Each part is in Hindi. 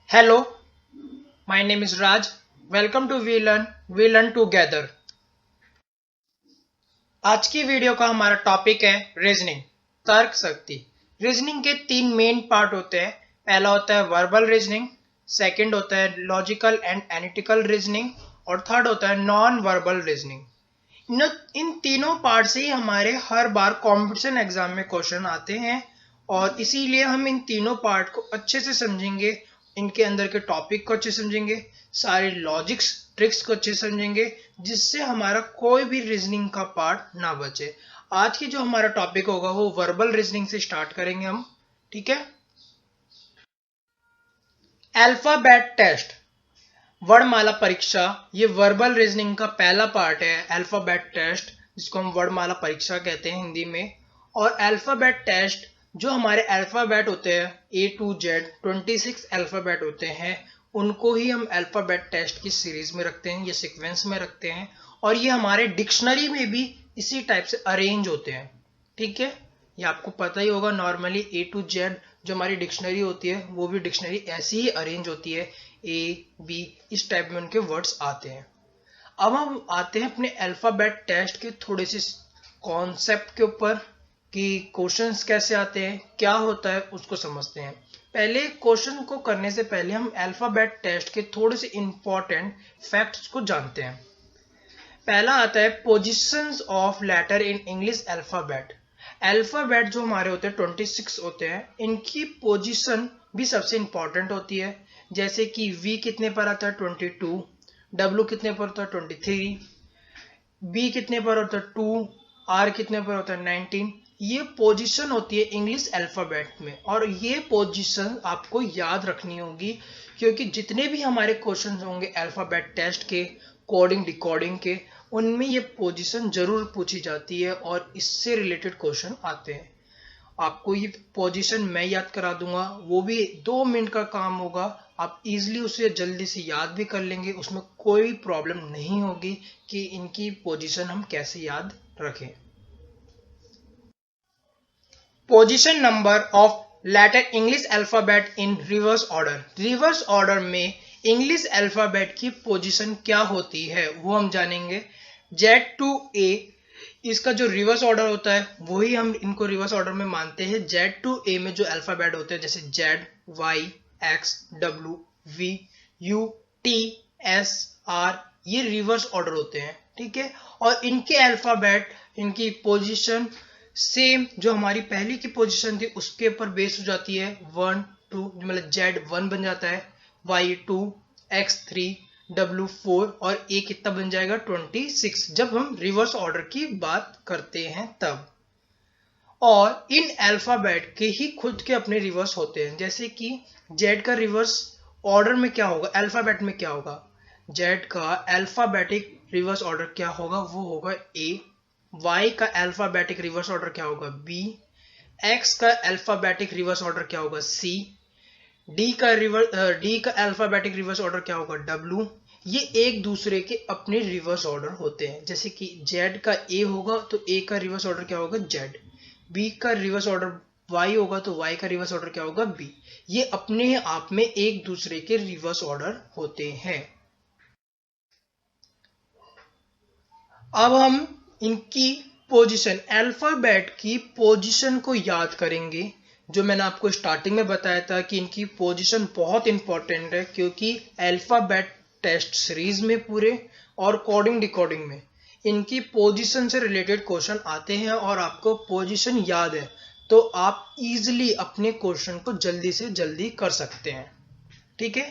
Hello, my name is Raj. Welcome to We Learn Together. आज की वीडियो का हमारा टॉपिक है रीजनिंग, तर्क शक्ति। रीजनिंग के तीन मेन पार्ट होते हैं। पहला होता है वर्बल रीजनिंग, सेकंड होता है लॉजिकल एंड एनालिटिकल रीजनिंग और थर्ड होता है नॉन वर्बल रीजनिंग। इन तीनों पार्ट से ही हमारे हर बार कॉम्पिटिशन एग्जाम में क्वेश्चन आते हैं और इसीलिए हम इन तीनों पार्ट को अच्छे से समझेंगे, इनके अंदर के टॉपिक को अच्छे समझेंगे, सारे लॉजिक्स ट्रिक्स को अच्छे समझेंगे, जिससे हमारा कोई भी रीजनिंग का पार्ट ना बचे। आज की जो हमारा टॉपिक होगा वो वर्बल रीजनिंग से स्टार्ट करेंगे हम, ठीक है। अल्फाबेट टेस्ट, वर्णमाला परीक्षा, ये वर्बल रीजनिंग का पहला पार्ट है। अल्फाबेट टेस्ट जिसको हम वर्णमाला परीक्षा कहते हैं हिंदी में। और अल्फाबेट टेस्ट जो हमारे अल्फाबेट होते हैं A to Z 26 अल्फाबेट होते हैं, उनको ही हम अल्फाबेट टेस्ट की सीरीज में रखते हैं, ये सीक्वेंस में रखते हैं और ये हमारे डिक्शनरी में भी इसी टाइप से अरेंज होते हैं, ठीक है। ये आपको पता ही होगा, नॉर्मली A to Z जो हमारी डिक्शनरी होती है वो भी डिक्शनरी ऐसी ही अरेंज होती है, A B इस टाइप में उनके वर्ड्स आते हैं। अब हम आते हैं अपने अल्फाबेट टेस्ट के थोड़े से कॉन्सेप्ट के ऊपर कि क्वेश्चंस कैसे आते हैं, क्या होता है, उसको समझते हैं। पहले क्वेश्चन को करने से पहले हम अल्फाबेट टेस्ट के थोड़े से इंपॉर्टेंट फैक्ट्स को जानते हैं। पहला आता है positions of letter in English alphabet. Alphabet जो हमारे होते हैं 26 होते हैं, इनकी पोजीशन भी सबसे इंपॉर्टेंट होती है। जैसे कि V कितने पर आता है 22, W कितने पर होता है 23, B कितने पर होता है 2, R कितने पर होता है 19। ये पोजीशन होती है इंग्लिश अल्फाबेट में और ये पोजीशन आपको याद रखनी होगी, क्योंकि जितने भी हमारे क्वेश्चन होंगे अल्फाबेट टेस्ट के कोडिंग डिकोडिंग के, उनमें ये पोजीशन जरूर पूछी जाती है और इससे रिलेटेड क्वेश्चन आते हैं। आपको ये पोजीशन मैं याद करा दूंगा, वो भी 2 मिनट का काम होगा, आप इजीली उसे जल्दी से याद भी कर लेंगे, उसमें कोई प्रॉब्लम नहीं होगी कि इनकी पोजीशन हम कैसे याद रखें। Position number of letter English alphabet in reverse order. Reverse order में इंग्लिश अल्फाबेट की पोजीशन क्या होती है वो हम जानेंगे। Z to A इसका जो रिवर्स ऑर्डर होता है वही हम इनको रिवर्स ऑर्डर में मानते हैं। Z to A में जो अल्फाबेट होते हैं जैसे Z, Y, X, W, V, U, T, S, R, ये रिवर्स ऑर्डर होते हैं, ठीक है। और इनके अल्फाबेट, इनकी पोजीशन सेम जो हमारी पहली की पोजीशन थी उसके ऊपर बेस हो जाती है। 1 2 मतलब Z1 बन जाता है, Y2, X3, W4 और A कितना बन जाएगा 26 जब हम रिवर्स ऑर्डर की बात करते हैं तब। और इन अल्फाबेट के ही खुद के अपने रिवर्स होते हैं। जैसे कि Z का रिवर्स ऑर्डर में क्या होगा, अल्फाबेट में क्या होगा, Z का अल्फाबेटिक रिवर्स ऑर्डर क्या होगा, वो होगा A। Y का अल्फाबेटिक रिवर्स ऑर्डर क्या होगा B। X का अल्फाबेटिक रिवर्स ऑर्डर क्या होगा C। D का अल्फाबेटिक रिवर्स ऑर्डर क्या होगा W। ये एक दूसरे के अपने रिवर्स ऑर्डर होते हैं। जैसे कि Z का A होगा तो A का रिवर्स ऑर्डर क्या होगा Z, B का रिवर्स ऑर्डर Y होगा तो Y का रिवर्स ऑर्डर क्या होगा B। ये अपने आप में एक दूसरे के रिवर्स ऑर्डर होते हैं। अब हम इनकी पोजीशन, अल्फाबेट की पोजीशन को याद करेंगे। जो मैंने आपको स्टार्टिंग में बताया था कि इनकी पोजीशन बहुत इंपॉर्टेंट है, क्योंकि अल्फाबेट टेस्ट सीरीज में पूरे और कोडिंग डिकोडिंग में इनकी पोजीशन से रिलेटेड क्वेश्चन आते हैं और आपको पोजीशन याद है तो आप इजीली अपने क्वेश्चन को जल्दी से जल्दी कर सकते हैं, ठीक है।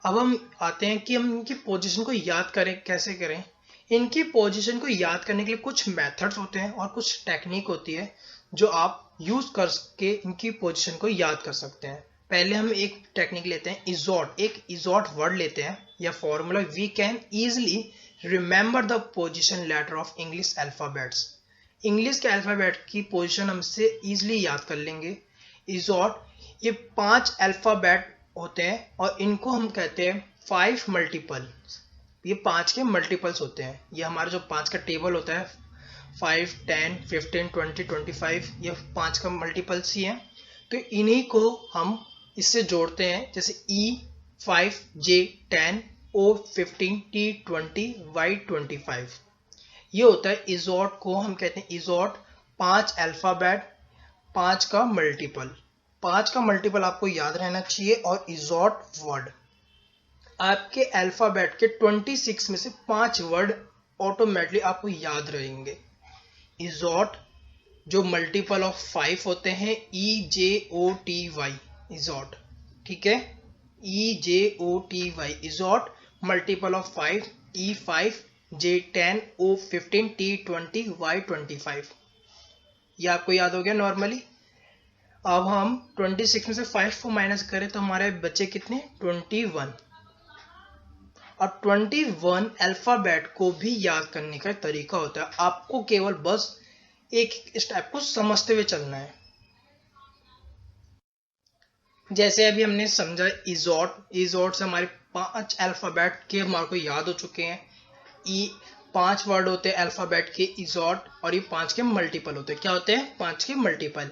अब हम आते हैं कि हम इनकी पोजीशन को याद करें, कैसे करें। इनकी पोजीशन को याद करने के लिए कुछ मेथड्स होते हैं और कुछ टेक्निक होती है जो आप यूज करके इनकी पोजीशन को याद कर सकते हैं। पहले हम एक टेक्निक लेते हैं इजॉट, एक इजॉट वर्ड लेते हैं या formula. We can easily remember the position letter of English alphabets. English के अल्फाबेट की पोजीशन हम इससे इजिली याद कर लेंगे। इजॉट, ये 5 अल्फाबेट होते हैं और इनको हम कहते हैं 5 मल्टीपल। ये 5 के मल्टीपल्स होते हैं। ये हमारा जो 5 का टेबल होता है 5, 10, 15, 20, 25, ये 5 का मल्टीपल्स ही है। तो इन्हीं को हम इससे जोड़ते हैं। जैसे E 5J10 O15 T20 Y25। ये होता है इजोट को हम कहते हैं इजोट 5 अल्फाबेट 5 का मल्टीपल। 5 का मल्टीपल आपको याद रहना चाहिए। और इजोट वर्ड आपके अल्फाबेट के 26 में से 5 वर्ड ऑटोमेटिकली आपको याद रहेंगे। इजोट जो मल्टीपल ऑफ 5 होते हैं EJOTY इजोट, ठीक है, EJOTY इजोट multiple of 5 E5 J10 O15 T20 Y25। ये आपको याद हो गया नॉर्मली। अब हम 26 में से 5 को माइनस करें तो हमारे बचे कितने 21। और 21 अल्फाबेट को भी याद करने का तरीका होता है। आपको केवल बस एक स्टेप को समझते हुए चलना है। जैसे अभी हमने समझा इजोट से हमारे 5 अल्फाबेट के हमारे को याद हो चुके हैं। 5 वर्ड होते हैं अल्फाबेट के इजोट और ये 5 के मल्टीपल होते हैं। क्या होते हैं 5 के multiple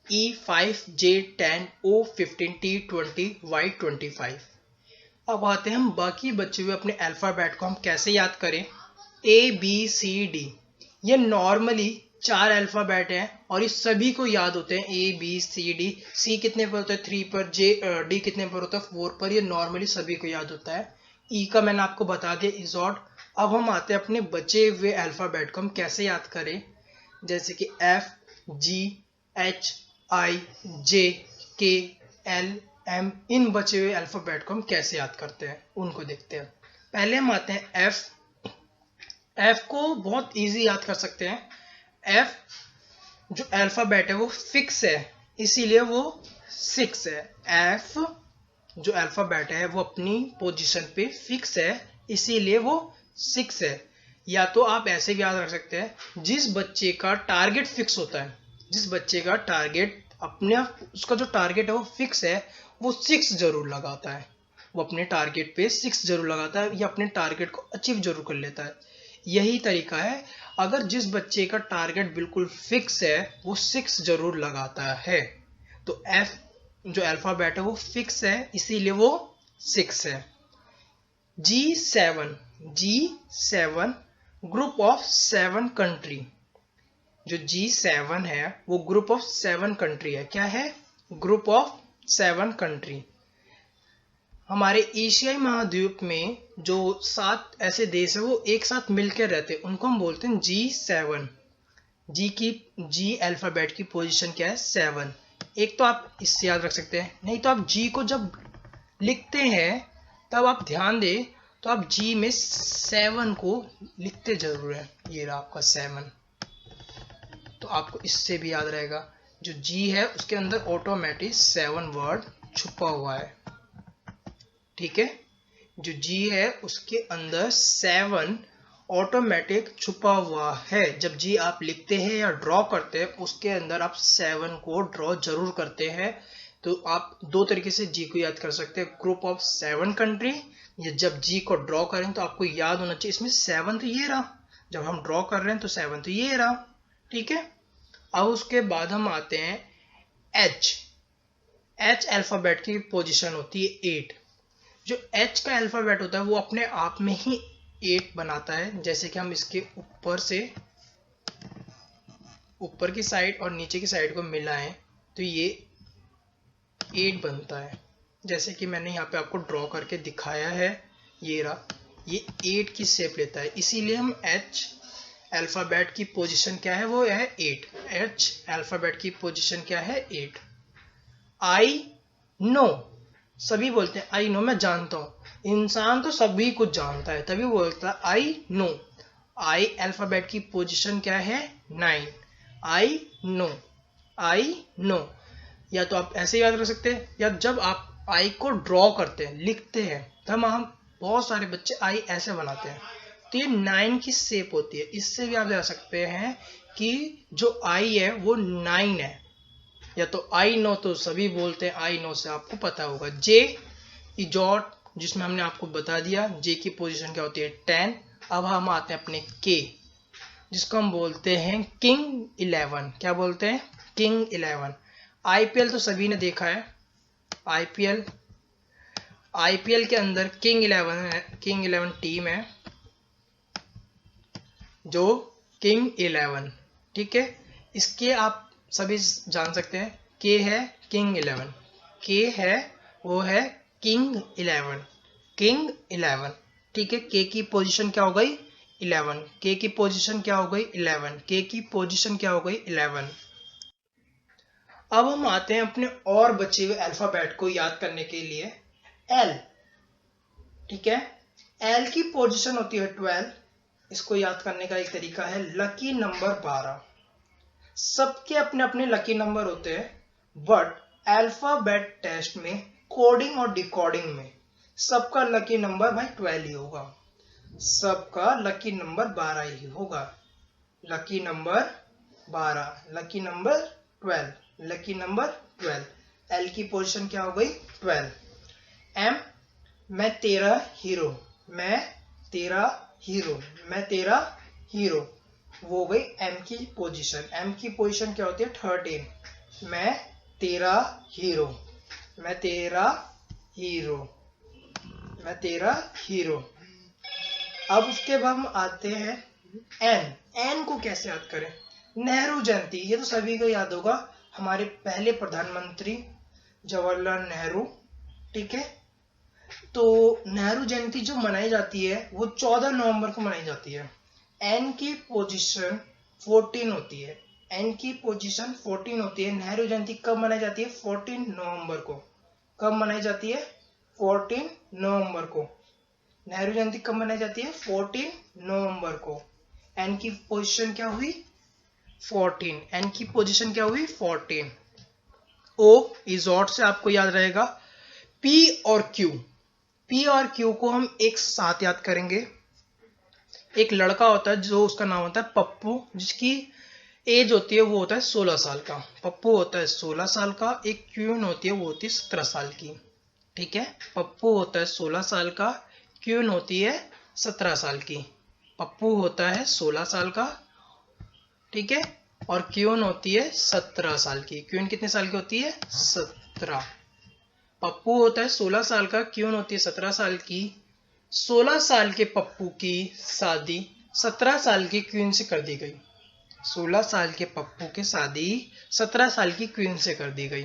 E5 J10 O15 T20 Y25। अब आते हैं हम बाकी बचे हुए अपने अल्फाबेट को हम कैसे याद करें। ABCD ये नॉर्मली 4 अल्फाबेट हैं और ये सभी को याद होते हैं ABCD। C कितने पर होता है 3 पर, D कितने पर होता है 4 पर। ये नॉर्मली सभी को याद होता है। E का मैंने आपको बता दिया इजोट। अब हम आते हैं अपने बचे हुए अल्फाबेट को हम कैसे याद करें। जैसे कि F G H I J K L M इन बचे हुए अल्फाबेट को हम कैसे याद करते हैं उनको देखते हैं। पहले हम आते हैं F को बहुत इजी याद कर सकते हैं। F जो अल्फाबेट है वो फिक्स है इसीलिए वो 6 है। F जो अल्फाबेट है वो अपनी पोजीशन पे फिक्स है इसीलिए वो 6 है। या तो आप ऐसे भी याद रख सकते हैं जिस बच्चे का टारगेट फिक्स होता है, जिस बच्चे का टारगेट अपने उसका जो टारगेट है वो फिक्स है वो 6 जरूर लगाता है। वो अपने टारगेट पे 6 जरूर लगाता है या अपने टारगेट को अचीव जरूर कर लेता है। यही तरीका है। अगर जिस बच्चे का टारगेट बिल्कुल फिक्स है वो 6 जरूर लगाता है। तो F जो अल्फाबेट है वो फिक्स है इसीलिए वो 6 है। G7 group of 7 country. जो G7 है वो ग्रुप ऑफ 7 कंट्री है। क्या है ग्रुप ऑफ 7 कंट्री। हमारे एशियाई महाद्वीप में जो 7 ऐसे देश है वो एक साथ मिलकर रहते हैं उनको हम बोलते हैं G7। G अल्फाबेट की पोजीशन क्या है 7। एक तो आप इससे याद रख सकते हैं, नहीं तो आप G को जब लिखते हैं तब आप ध्यान दें तो आप G में 7 को लिखते जरूर है। ये रहा आपका 7। तो आपको इससे भी याद रहेगा जो G है उसके अंदर ऑटोमेटिक 7 वर्ड छुपा हुआ है। ठीक है, जो G है उसके अंदर 7 ऑटोमेटिक छुपा हुआ है। जब G आप लिखते हैं या ड्रॉ करते हैं उसके अंदर आप 7 को ड्रॉ जरूर करते हैं। तो आप दो तरीके से G को याद कर सकते हैं, ग्रुप ऑफ 7 कंट्री। या जब G को ड्रॉ करें तो आपको याद होना चाहिए इसमें 7 तो ये रहा, जब हम ड्रॉ कर रहे हैं तो 7 तो ये रहा। ठीक है, अब उसके बाद हम आते हैं H अल्फाबेट की पोजीशन होती है 8। जो H का अल्फाबेट होता है वो अपने आप में ही 8 बनाता है। जैसे कि हम इसके ऊपर से ऊपर की साइड और नीचे की साइड को मिलाएं तो ये 8 बनता है। जैसे कि मैंने यहाँ पे आपको ड्रॉ करके दिखाया है, ये रहा, ये 8 की शेप लेता है। इसीलिए हम H अल्फाबेट की पोजीशन क्या है वो है 8। H अल्फाबेट की पोजीशन क्या है 8। I नो, सभी बोलते हैं आई नो, मैं जानता हूं। इंसान तो सभी कुछ जानता है तभी बोलता है आई नो। आई अल्फाबेट की पोजीशन क्या है 9। I know. या तो आप ऐसे याद रख सकते हैं या जब आप आई को ड्रॉ करते हैं लिखते हैं तब हम बहुत सारे बच्चे आई ऐसे बनाते हैं तो ये 9 की शेप होती है। इससे भी आप जा सकते हैं कि जो आई है वो 9 है। या तो आई नो तो सभी बोलते हैं आई नो से आपको पता होगा। जे इजॉट जिसमें हमने आपको बता दिया जे की पोजीशन क्या होती है 10। अब हम आते हैं अपने के जिसको हम बोलते हैं किंग 11। क्या बोलते हैं किंग 11। आईपीएल तो सभी ने देखा है। आईपीएल आईपीएल के अंदर किंग 11 है, किंग 11 टीम है जो किंग 11, ठीक है। इसके आप सभी जान सकते हैं, के है किंग 11, के है वो है किंग 11, किंग 11, ठीक है। के की पोजीशन क्या हो गई 11, के की पोजीशन क्या हो गई 11, के की पोजीशन क्या हो गई 11। अब हम आते हैं अपने और बचे हुए अल्फाबेट को याद करने के लिए। एल, ठीक है, एल की पोजीशन होती है 12। इसको याद करने का एक तरीका है लकी नंबर 12। सबके अपने अपने लकी नंबर होते हैं, बट अल्फाबेट टेस्ट में कोडिंग और डिकोडिंग में सबका लकी नंबर भाई 12 ही होगा, सबका लकी नंबर 12 ही होगा। Lucky number 12, lucky number 12, lucky number 12। L की पोजीशन क्या हो गई 12। एम, मैं तेरा हीरो, मैं तेरा हीरो, मैं तेरा हीरो, वो हो गई एम की पोजीशन। एम की पोजीशन क्या होती है 13। मैं तेरा हीरो, मैं तेरा हीरो, मैं तेरा हीरो। अब उसके बाद हम आते हैं एन। एन को कैसे याद करें? नेहरू जयंती, ये तो सभी को याद होगा, हमारे पहले प्रधानमंत्री जवाहरलाल नेहरू, ठीक है। तो नेहरू जयंती जो मनाई जाती है वो 14 नवंबर को मनाई जाती है। एन की पोजीशन 14 होती है, एन की पोजीशन 14 होती है। नेहरू जयंती कब मनाई जाती है 14 नवंबर को। कब मनाई जाती है 14 नवंबर को। नेहरू जयंती कब मनाई जाती है 14 नवंबर को। एन की पोजीशन क्या हुई 14, एन की पोजीशन क्या हुई 14। ओ इजॉट से आपको याद रहेगा पी और क्यू, पी और क्यू को हम एक साथ याद करेंगे। एक लड़का होता है जो उसका नाम होता है पप्पू, जिसकी एज होती है वो होता है 16 साल का। पप्पू होता है 16 साल का। एक क्वीन होती है वो होती है 17 साल की, ठीक है। पप्पू होता है 16 साल का, क्वीन होती है 17 साल की। पप्पू होता है 16 साल का, ठीक है, और क्वीन होती है 17 साल की। क्वीन कितने साल की होती है 17। पप्पू होता है 16 साल का, क्वीन होती है 17 साल की। 16 साल के पप्पू की शादी 17 साल की क्वीन से कर दी गई। 16 साल के पप्पू की शादी 17 साल की क्वीन से कर दी गई,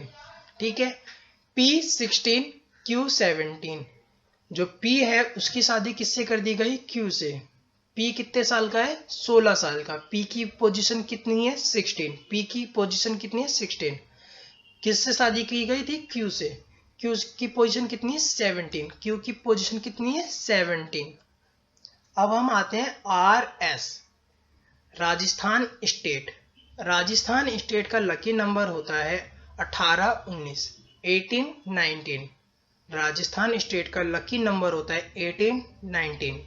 ठीक है। P16 Q17, जो P है उसकी शादी किससे कर दी गई Q से। P कितने साल का है 16 साल का। P की पोजीशन कितनी है 16, P की पोजीशन कितनी है 16। किससे शादी की गई थी Q से। Q की पोजीशन कितनी है 17, Q की पोजीशन कितनी है 17। अब हम आते हैं RS, Rajasthan state. Rajasthan state का लकी नंबर होता है 18, 19, 18, 19। राजस्थान स्टेट का लकी नंबर होता है 18, 19।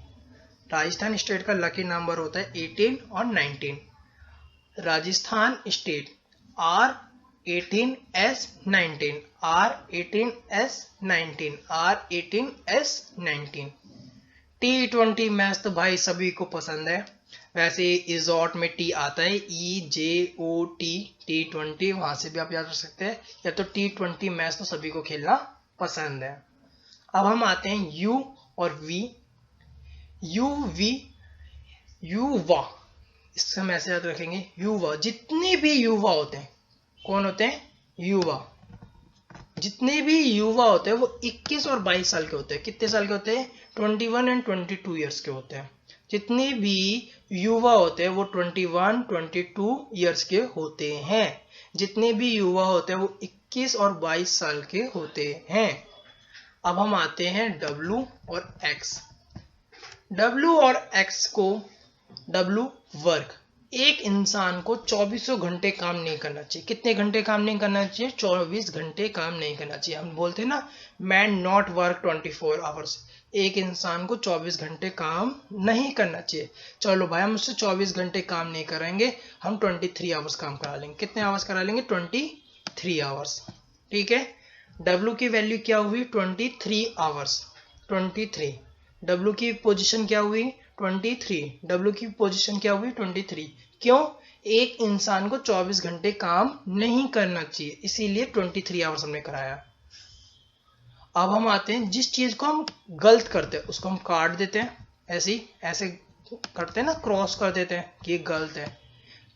राजस्थान स्टेट का लकी नंबर होता है 18 और 19। Rajasthan state R18S19, R18S19, R18S19। T20 match तो भाई सभी को पसंद है। वैसे इजॉट में टी आता है EJOT, T20, वहां से भी आप याद रख सकते हैं। या तो T20 मैच तो सभी को खेलना पसंद है। अब हम आते हैं U और V। युवा, इससे हम ऐसे याद रखेंगे युवा। जितने भी युवा होते हैं, कौन होते हैं युवा। जितने भी युवा होते हैं वो 21 और 22 साल के होते हैं। कितने साल के होते हैं 21 एंड 22 ईयर्स के होते हैं। जितने भी युवा होते हैं वो 21, 22 ईयर्स के होते हैं। जितने भी युवा होते हैं वो 21 और 22 साल के होते हैं। अब हम आते हैं W और X। W और X को, W वर्क। एक इंसान को 24 घंटे काम नहीं करना चाहिए। कितने घंटे काम नहीं करना चाहिए 24 घंटे काम नहीं करना चाहिए। हम बोलते हैं ना मैन नॉट वर्क 24 आवर्स। एक इंसान को 24 घंटे काम नहीं करना चाहिए। चलो भाई हम उससे 24 घंटे काम नहीं करेंगे, हम 23 आवर्स काम करा लेंगे। कितने आवर्स करा लेंगे 23 आवर्स, ठीक है। W की वैल्यू क्या हुई 23 आवर्स, 23। W की पोजीशन क्या हुई 23, W की पोजीशन क्या हुई 23। क्यों? एक इंसान को 24 घंटे काम नहीं करना चाहिए, इसीलिए 23 आवर्स हमने कराया। अब हम आते हैं जिस चीज को हम गलत करते हैं उसको हम काट देते हैं, ऐसे करते हैं ना, क्रॉस कर देते हैं कि ये गलत है।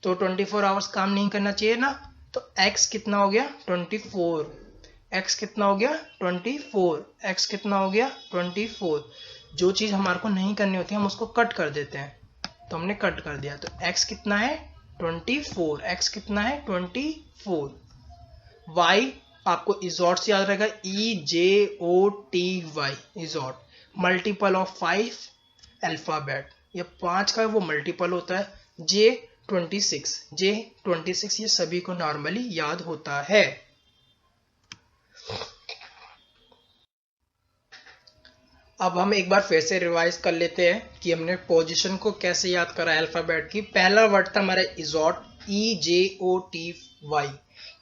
तो 24 आवर्स काम नहीं करना चाहिए ना, तो x कितना हो गया 24, x कितना हो गया 24, x कितना हो गया 24। जो चीज हमारे को नहीं करनी होती हम उसको कट कर देते हैं, तो हमने कट कर दिया, तो x कितना है 24, x कितना है 24। y आपको इजॉट से याद रहेगा, EJOTY, इजॉट, मल्टीपल ऑफ 5 अल्फाबेट, ये 5 का वो मल्टीपल होता है। J26 ये सभी को नॉर्मली याद होता है। अब हम एक बार फिर से रिवाइज कर लेते हैं कि हमने पोजीशन को कैसे याद करा अल्फाबेट की। पहला वर्ड था हमारा इजॉट, EJOTY,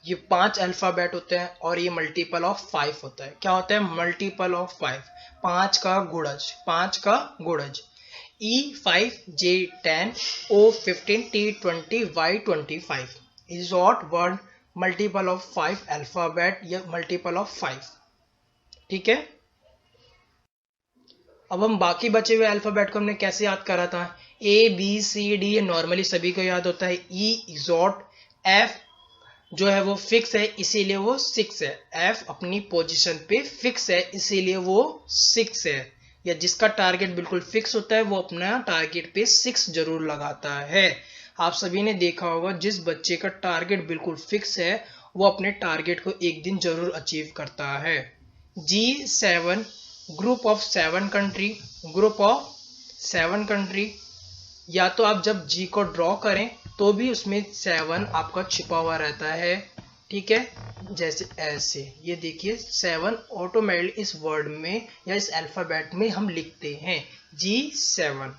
ये 5 अल्फाबेट होते हैं और ये मल्टीपल ऑफ 5 होता है। क्या होता है मल्टीपल ऑफ 5, 5 का गुणज। E5, J10, O15, T20, Y25, इजॉट वर्ड मल्टीपल ऑफ 5 अल्फाबेट या मल्टीपल ऑफ 5। ठीक है, अब हम बाकी बचे हुए अल्फाबेट को हमने कैसे याद करा था, ABCD ये नॉर्मली सभी को याद होता है। E इजॉट, F जो है वो फिक्स है इसीलिए वो 6 है, F अपनी पोजीशन पे फिक्स है इसीलिए वो 6 है, या जिसका टारगेट बिल्कुल फिक्स होता है वो अपना टारगेट पे 6 जरूर लगाता है। आप सभी ने देखा होगा जिस बच्चे का टारगेट बिल्कुल फिक्स है वो अपने टारगेट को एक दिन जरूर अचीव करता है। G7 ग्रुप ऑफ 7 कंट्री, या तो आप जब G को ड्रॉ करें तो भी उसमें 7 आपका छिपा हुआ रहता है। ठीक है, जैसे ऐसे ये देखिए 7 ऑटोमेटिकली इस वर्ड में या इस अल्फाबेट में हम लिखते हैं G7।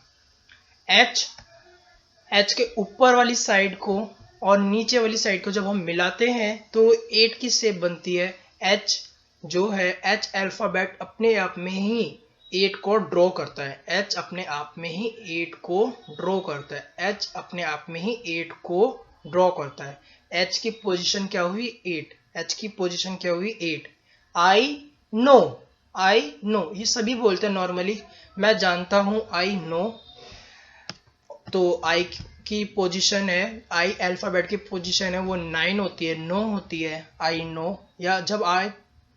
H के ऊपर वाली साइड को और नीचे वाली साइड को जब हम मिलाते हैं तो 8 की शेप बनती है। H जो है H अल्फाबेट अपने आप में ही 8 को ड्रॉ करता है, H अपने आप में ही 8 को ड्रॉ करता है, H अपने आप में ही 8 को ड्रॉ करता है। H की पोजीशन क्या हुई 8, H की पोजीशन क्या हुई 8। I नो ये सभी बोलते हैं नॉर्मली, मैं जानता हूं I नो, तो I की पोजीशन है, I अल्फाबेट की पोजीशन है वो 9 होती है, नो होती है I नो। या जब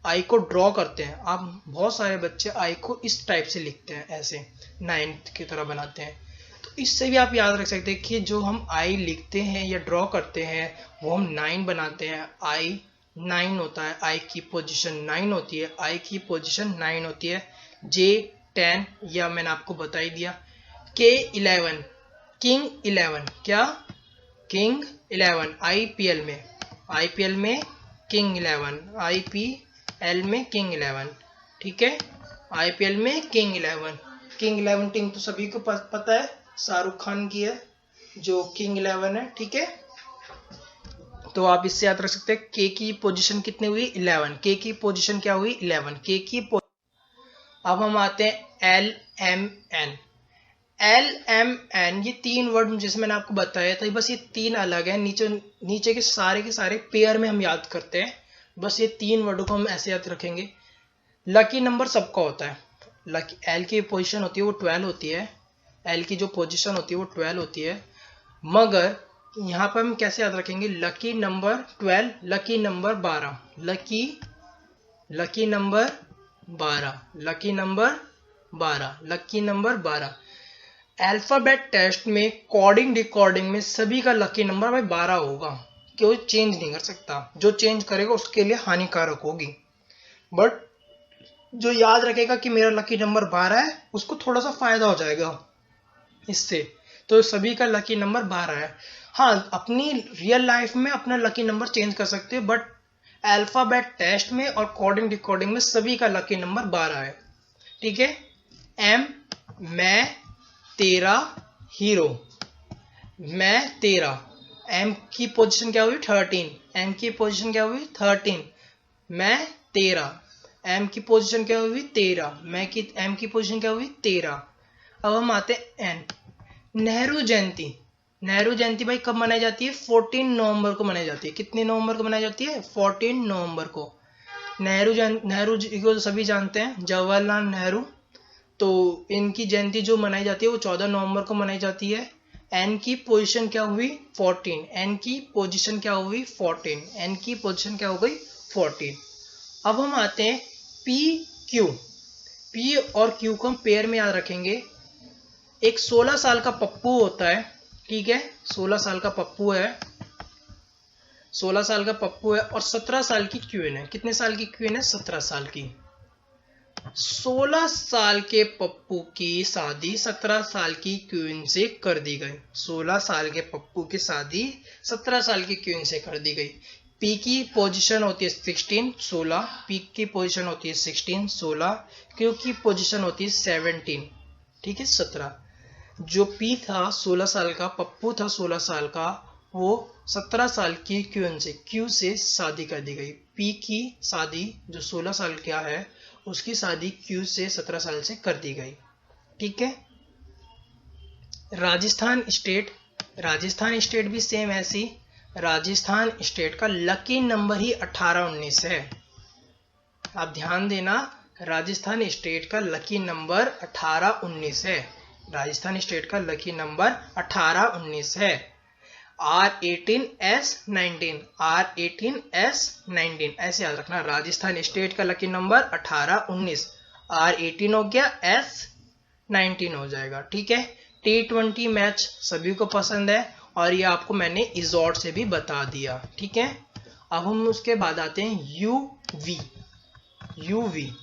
आई को ड्रॉ करते हैं, आप बहुत सारे बच्चे आई को इस टाइप से लिखते हैं, ऐसे 9 की तरह बनाते हैं, तो इससे भी आप याद रख सकते हैं कि जो हम आई लिखते हैं या ड्रॉ करते हैं वो हम 9 बनाते हैं। आई 9 होता है, आई की पोजीशन 9 होती है, आई की पोजीशन 9 होती है। J10 या मैंने आपको बता ही दिया। K11 किंग 11, क्या किंग 11, IPL में किंग 11, IPL में किंग 11। ठीक है, IPL में किंग 11 टीम तो सभी को पता है, शाहरुख खान की है जो किंग 11 है। ठीक है, तो आप इससे याद रख सकते हैं के की पोजीशन कितनी हुई 11, के की पोजीशन क्या हुई 11, के की अब हम आते हैं LMN, ये 3 वर्ड जैसे मैंने आपको बताया था, बस ये 3 अलग है, नीचे के सारे पेयर में हम याद करते हैं, बस ये 3 वर्डों को हम ऐसे याद रखेंगे। लकी नंबर सबका होता है, लकी एल की पोजीशन होती है वो 12 होती है, एल की जो पोजीशन होती है वो 12 होती है, मगर यहाँ पर हम कैसे याद रखेंगे lucky number 12, lucky number 12, lucky number 12। Alphabet test में कोडिंग डिकोडिंग में सभी का लकी नंबर भाई 12 होगा, कोई चेंज नहीं कर सकता, जो चेंज करेगा उसके लिए हानिकारक होगी, बट जो याद रखेगा कि मेरा लकी नंबर 12 है उसको थोड़ा सा फायदा हो जाएगा इससे, तो सभी का लकी नंबर 12 है। हाँ, अपनी रियल लाइफ में अपना लकी नंबर चेंज कर सकते हैं, बट अल्फाबेट टेस्ट में और कोडिंग डिकोडिंग में सभी का लकी नंबर 12 है। ठीक है, एम मैं तेरा हीरो, मैं तेरा, एम की पोजीशन क्या हुई 13, एम की पोजीशन क्या हुई 13, मैं तेरा, एम की पोजीशन क्या हुई 13, एम की पोजीशन क्या हुई 13। अब हम आते हैं एन, नेहरू जयंती भाई कब मनाई जाती है 14 नवंबर को मनाई जाती है, कितने नवंबर को मनाई जाती है 14 नवंबर को। नेहरू जी को तो सभी जानते हैं, जवाहरलाल नेहरू। तो इनकी जयंती जो मनाई जाती है वो 14 नवंबर को मनाई जाती है। एन की पोजीशन क्या हुई 14, एन की पोजीशन क्या हुई 14, एन की पोजीशन क्या हो गई 14। अब हम आते हैं पी क्यू। पी और क्यू को हम पेयर में याद रखेंगे। एक 16 साल का पप्पू होता है, ठीक है, 16 साल का पप्पू है, 16 साल का पप्पू है और 17 साल की क्वीन है। कितने साल की क्वीन है 17 साल की। 16 साल के पप्पू की शादी 17 साल की क्वीन से कर दी गई। 16 साल के पप्पू की शादी 17 साल की क्वीन से कर दी गई। पी की पोजीशन होती है 16, 16, पी की पोजीशन होती है 16, 16, क्यू की पोजीशन होती है 17, ठीक है 17। जो पी था 16 साल का, पप्पू था 16 साल का, वो 17 साल की क्यू से शादी कर दी गई। पी की शादी जो 16 साल का है उसकी शादी क्यू से 17 साल से कर दी गई, ठीक है। राजस्थान स्टेट भी सेम ऐसी। राजस्थान स्टेट का लकी नंबर ही 18-19 है। आप ध्यान देना, राजस्थान स्टेट का लकी नंबर 18-19 है। राजस्थान स्टेट का लकी नंबर 18-19 है। R18S19, R18S19 ऐसे याद रखना। राजस्थान स्टेट का लकी नंबर 18-19, R18 हो गया, S19 हो जाएगा, ठीक है। T20 मैच सभी को पसंद है और ये आपको मैंने इजॉर्ट से भी बता दिया, ठीक है। अब हम उसके बाद आते हैं यूवी। यूवी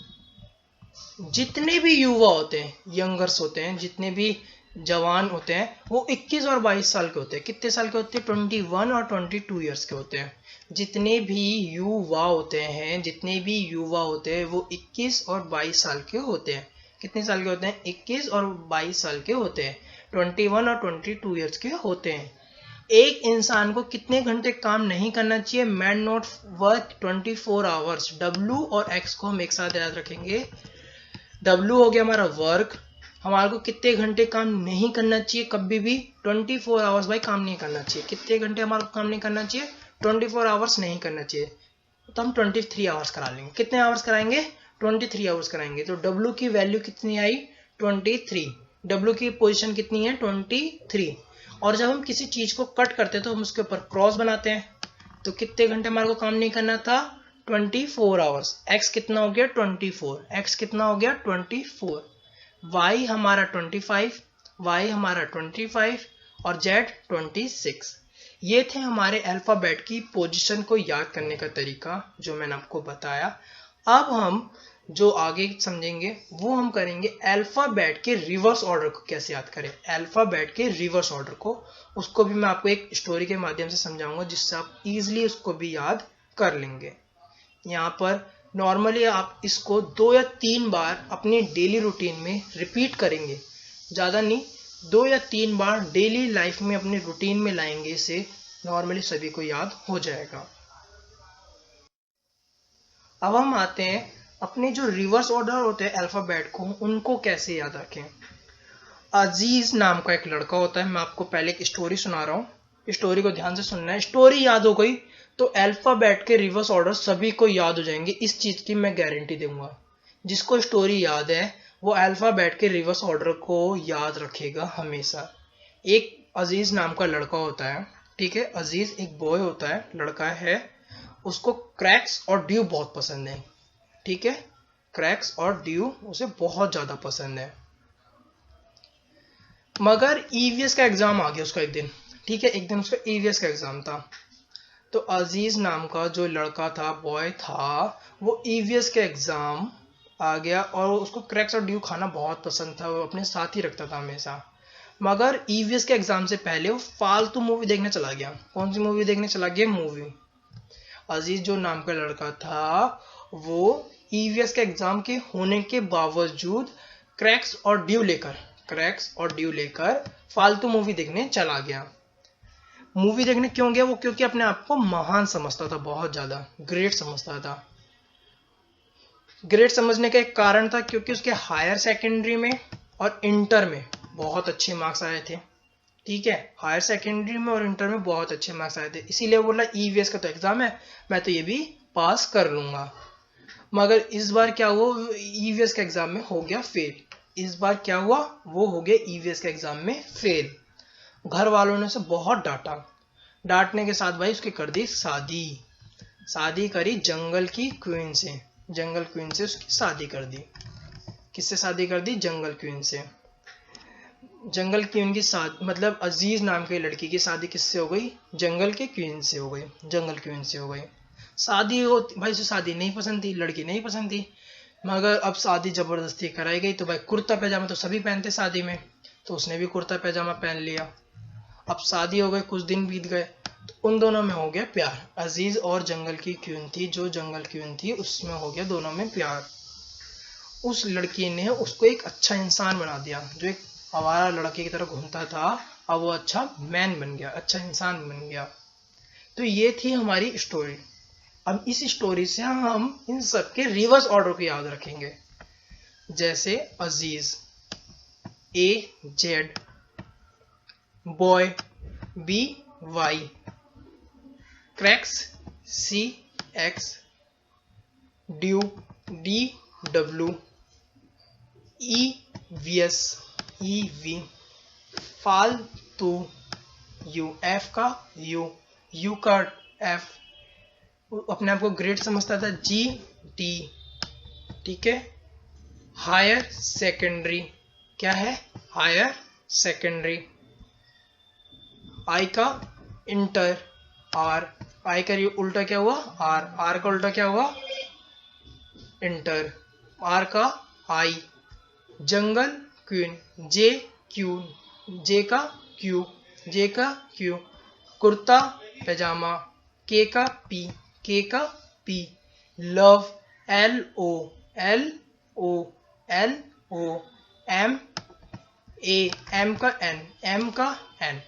जितने भी युवा होते हैं, यंगर्स होते हैं, जितने भी जवान होते हैं वो 21 और 22 साल के होते हैं। कितने साल के होते हैं 21 और 22 ईयर्स के होते हैं। जितने भी युवा होते हैं, जितने भी युवा होते हैं वो 21 और 22 साल के होते हैं। कितने साल के होते हैं 21 और 22 साल के होते हैं। 21 और 22 ईयर्स के होते हैं। एक इंसान को कितने घंटे काम नहीं करना चाहिए, man not work 24 hours. W और X को हम एक साथ याद रखेंगे। W हो गया हमारा वर्क, हमारे को कितने घंटे काम नहीं करना चाहिए कभी भी 24 आवर्स भाई काम नहीं करना चाहिए। कितने घंटे हमारे को काम नहीं करना चाहिए 24 आवर्स नहीं करना चाहिए। तो हम 23 आवर्स करा लेंगे। कितने आवर्स कराएंगे 23 आवर्स कराएंगे। तो W की वैल्यू कितनी आई 23, W की पोजीशन कितनी है 23। और जब हम किसी चीज को कट करते हैं तो हम उसके ऊपर क्रॉस बनाते हैं। तो कितने घंटे हमारे को काम नहीं करना था 24 आवर्स। X कितना हो गया 24, X कितना हो गया 24, Y हमारा 25, Y हमारा 25 और Z 26। ये थे हमारे अल्फाबेट की पोजीशन को याद करने का तरीका जो मैंने आपको बताया। अब हम जो आगे समझेंगे वो हम करेंगे अल्फाबेट के रिवर्स ऑर्डर को कैसे याद करें। अल्फाबेट के रिवर्स ऑर्डर को, उसको भी मैं आपको एक स्टोरी के माध्यम से समझाऊंगा जिससे आप इजीली उसको भी याद कर लेंगे। यहाँ पर नॉर्मली आप इसको 2 या 3 बार अपनी डेली रूटीन में रिपीट करेंगे, ज़्यादा नहीं, 2 या 3 बार डेली लाइफ में अपने रूटीन में लाएंगे, इसे नॉर्मली सभी को याद हो जाएगा। अब हम आते हैं अपने जो रिवर्स ऑर्डर होते हैं अल्फाबेट को, उनको कैसे याद रखें। अजीज नाम का एक लड़का होता है। मैं आपको पहले एक स्टोरी सुना रहा हूँ, स्टोरी को ध्यान से सुनना है। स्टोरी याद हो गई तो अल्फाबेट के रिवर्स ऑर्डर सभी को याद हो जाएंगे, इस चीज की मैं गारंटी दूंगा। जिसको स्टोरी याद है वो अल्फाबेट के रिवर्स ऑर्डर को याद रखेगा हमेशा। एक अजीज नाम का लड़का होता है, ठीक है, अजीज एक बॉय होता है, लड़का है, उसको क्रैक्स और ड्यू बहुत पसंद है, ठीक है, क्रैक्स और ड्यू उसे बहुत ज्यादा पसंद है। मगर ईवीएस का एग्जाम आ गया उसका एक दिन, ठीक है, एक दिन उसका ईवीएस का एग्जाम था। तो अजीज नाम का जो लड़का था, बॉय था, वो ईवीएस के एग्जाम आ गया और उसको क्रैक्स और ड्यू खाना बहुत पसंद था, वो अपने साथ ही रखता था हमेशा। मगर ईवीएस के एग्जाम से पहले वो फालतू मूवी देखने चला गया। कौन सी मूवी देखने चला गया? मूवी। अजीज जो नाम का लड़का था वो ईवीएस के एग्जाम के होने के बावजूद क्रैक्स और ड्यू लेकर फालतू मूवी देखने चला गया। मूवी देखने क्यों गया वो? क्योंकि अपने आप को महान समझता था, बहुत ज्यादा ग्रेट समझता था। ग्रेट समझने का एक कारण था क्योंकि उसके हायर सेकेंडरी में और इंटर में बहुत अच्छे मार्क्स आए थे, ठीक है, हायर सेकेंडरी में और इंटर में बहुत अच्छे मार्क्स आए थे, इसीलिए बोला ईवीएस का तो एग्जाम है, मैं तो ये भी पास कर लूंगा। मगर इस बार क्या हुआ, ईवीएस के एग्जाम में हो गया फेल। इस बार क्या हुआ, वो हो गया ईवीएस के एग्जाम में फेल। घर वालों ने उसे बहुत डांटा, डांटने के साथ भाई उसकी कर दी शादी। शादी करी जंगल की क्वीन से, जंगल क्वीन से उसकी शादी कर दी। किससे शादी कर दी, जंगल क्वीन से। जंगल क्वीन की शादी मतलब अजीज नाम की लड़की की शादी किससे हो गई, जंगल के क्वीन से हो गई, जंगल क्वीन से हो गई। शादी हो भाई, उसे शादी नहीं पसंद थी, लड़की नहीं पसंद थी, मगर अब शादी जबरदस्ती कराई गई। तो भाई कुर्ता पैजामा तो सभी पहनते शादी में, तो उसने भी कुर्ता पैजामा पहन लिया। अब शादी हो गई, कुछ दिन बीत गए, तो उन दोनों में हो गया प्यार। अजीज और जंगल की क्वीन थी, जो जंगल क्वीन थी उसमें हो गया दोनों में प्यार। उस लड़की ने उसको एक अच्छा इंसान बना दिया। जो एक आवारा लड़के की तरह घूमता था, अब वो अच्छा मैन बन गया, अच्छा इंसान बन गया। तो ये थी हमारी स्टोरी। अब इस स्टोरी से हम इन सब के रिवर्स ऑर्डर को याद रखेंगे। जैसे Aziz A Z, boy B Y, cracks C X, due D W, E V S E V, फालतू यू, एफ का यू, यू का एफ, अपने आप को ग्रेट समझता था, जी टी, ठीक है। हायर सेकेंडरी क्या है, हायर सेकेंडरी। आई का इंटर, आर, आई का उल्टा क्या हुआ, आर, आर का उल्टा क्या हुआ, इंटर, आर का आई। जंगल क्वीन, जे क्यू, जे का क्यू, जे का क्यू। कुर्ता पैजामा, के का पी, के का P. Love, L O, L O, L O. M A, M का एन, एम का एन।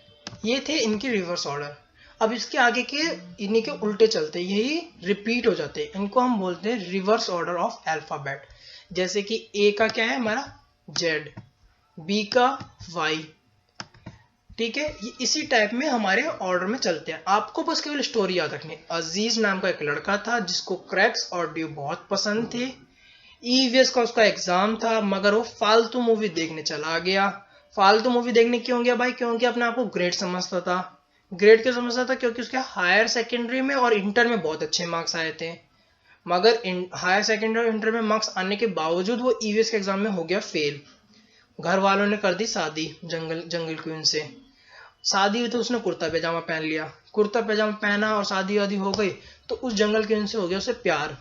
ये थे इनके रिवर्स ऑर्डर। अब इसके आगे के इन्हीं के उल्टे चलते, यही रिपीट हो जाते, इनको हम बोलते हैं रिवर्स ऑर्डर ऑफ अल्फाबेट। जैसे कि ए का क्या है हमारा, जेड, बी का वाई, ठीक है। ये इसी टाइप में हमारे ऑर्डर में चलते हैं। आपको बस केवल स्टोरी याद रखनी। अजीज नाम का एक लड़का था जिसको क्रैक्स और ड्यू बहुत पसंद थे। ईवीएस का उसका एग्जाम था, मगर वो फालतू मूवी देखने चला गया। फालतू मूवी देखने क्यों गया भाई, क्योंकि अपने आप को ग्रेट समझता था। ग्रेट क्यों समझता था, क्योंकि उसके हायर सेकेंडरी में और इंटर में बहुत अच्छे मार्क्स आए थे। मगर हायर सेकेंडरी और इंटर में मार्क्स आने के बावजूद वो ईवीएस के एग्जाम में हो गया फेल। घर वालों ने कर दी शादी जंगल क्वीन से। शादी हुई तो उसने कुर्ता पैजामा पहन लिया, कुर्ता पैजामा पहना और शादी वादी हो गई, तो उस जंगल क्वीन से हो गया उसे प्यार,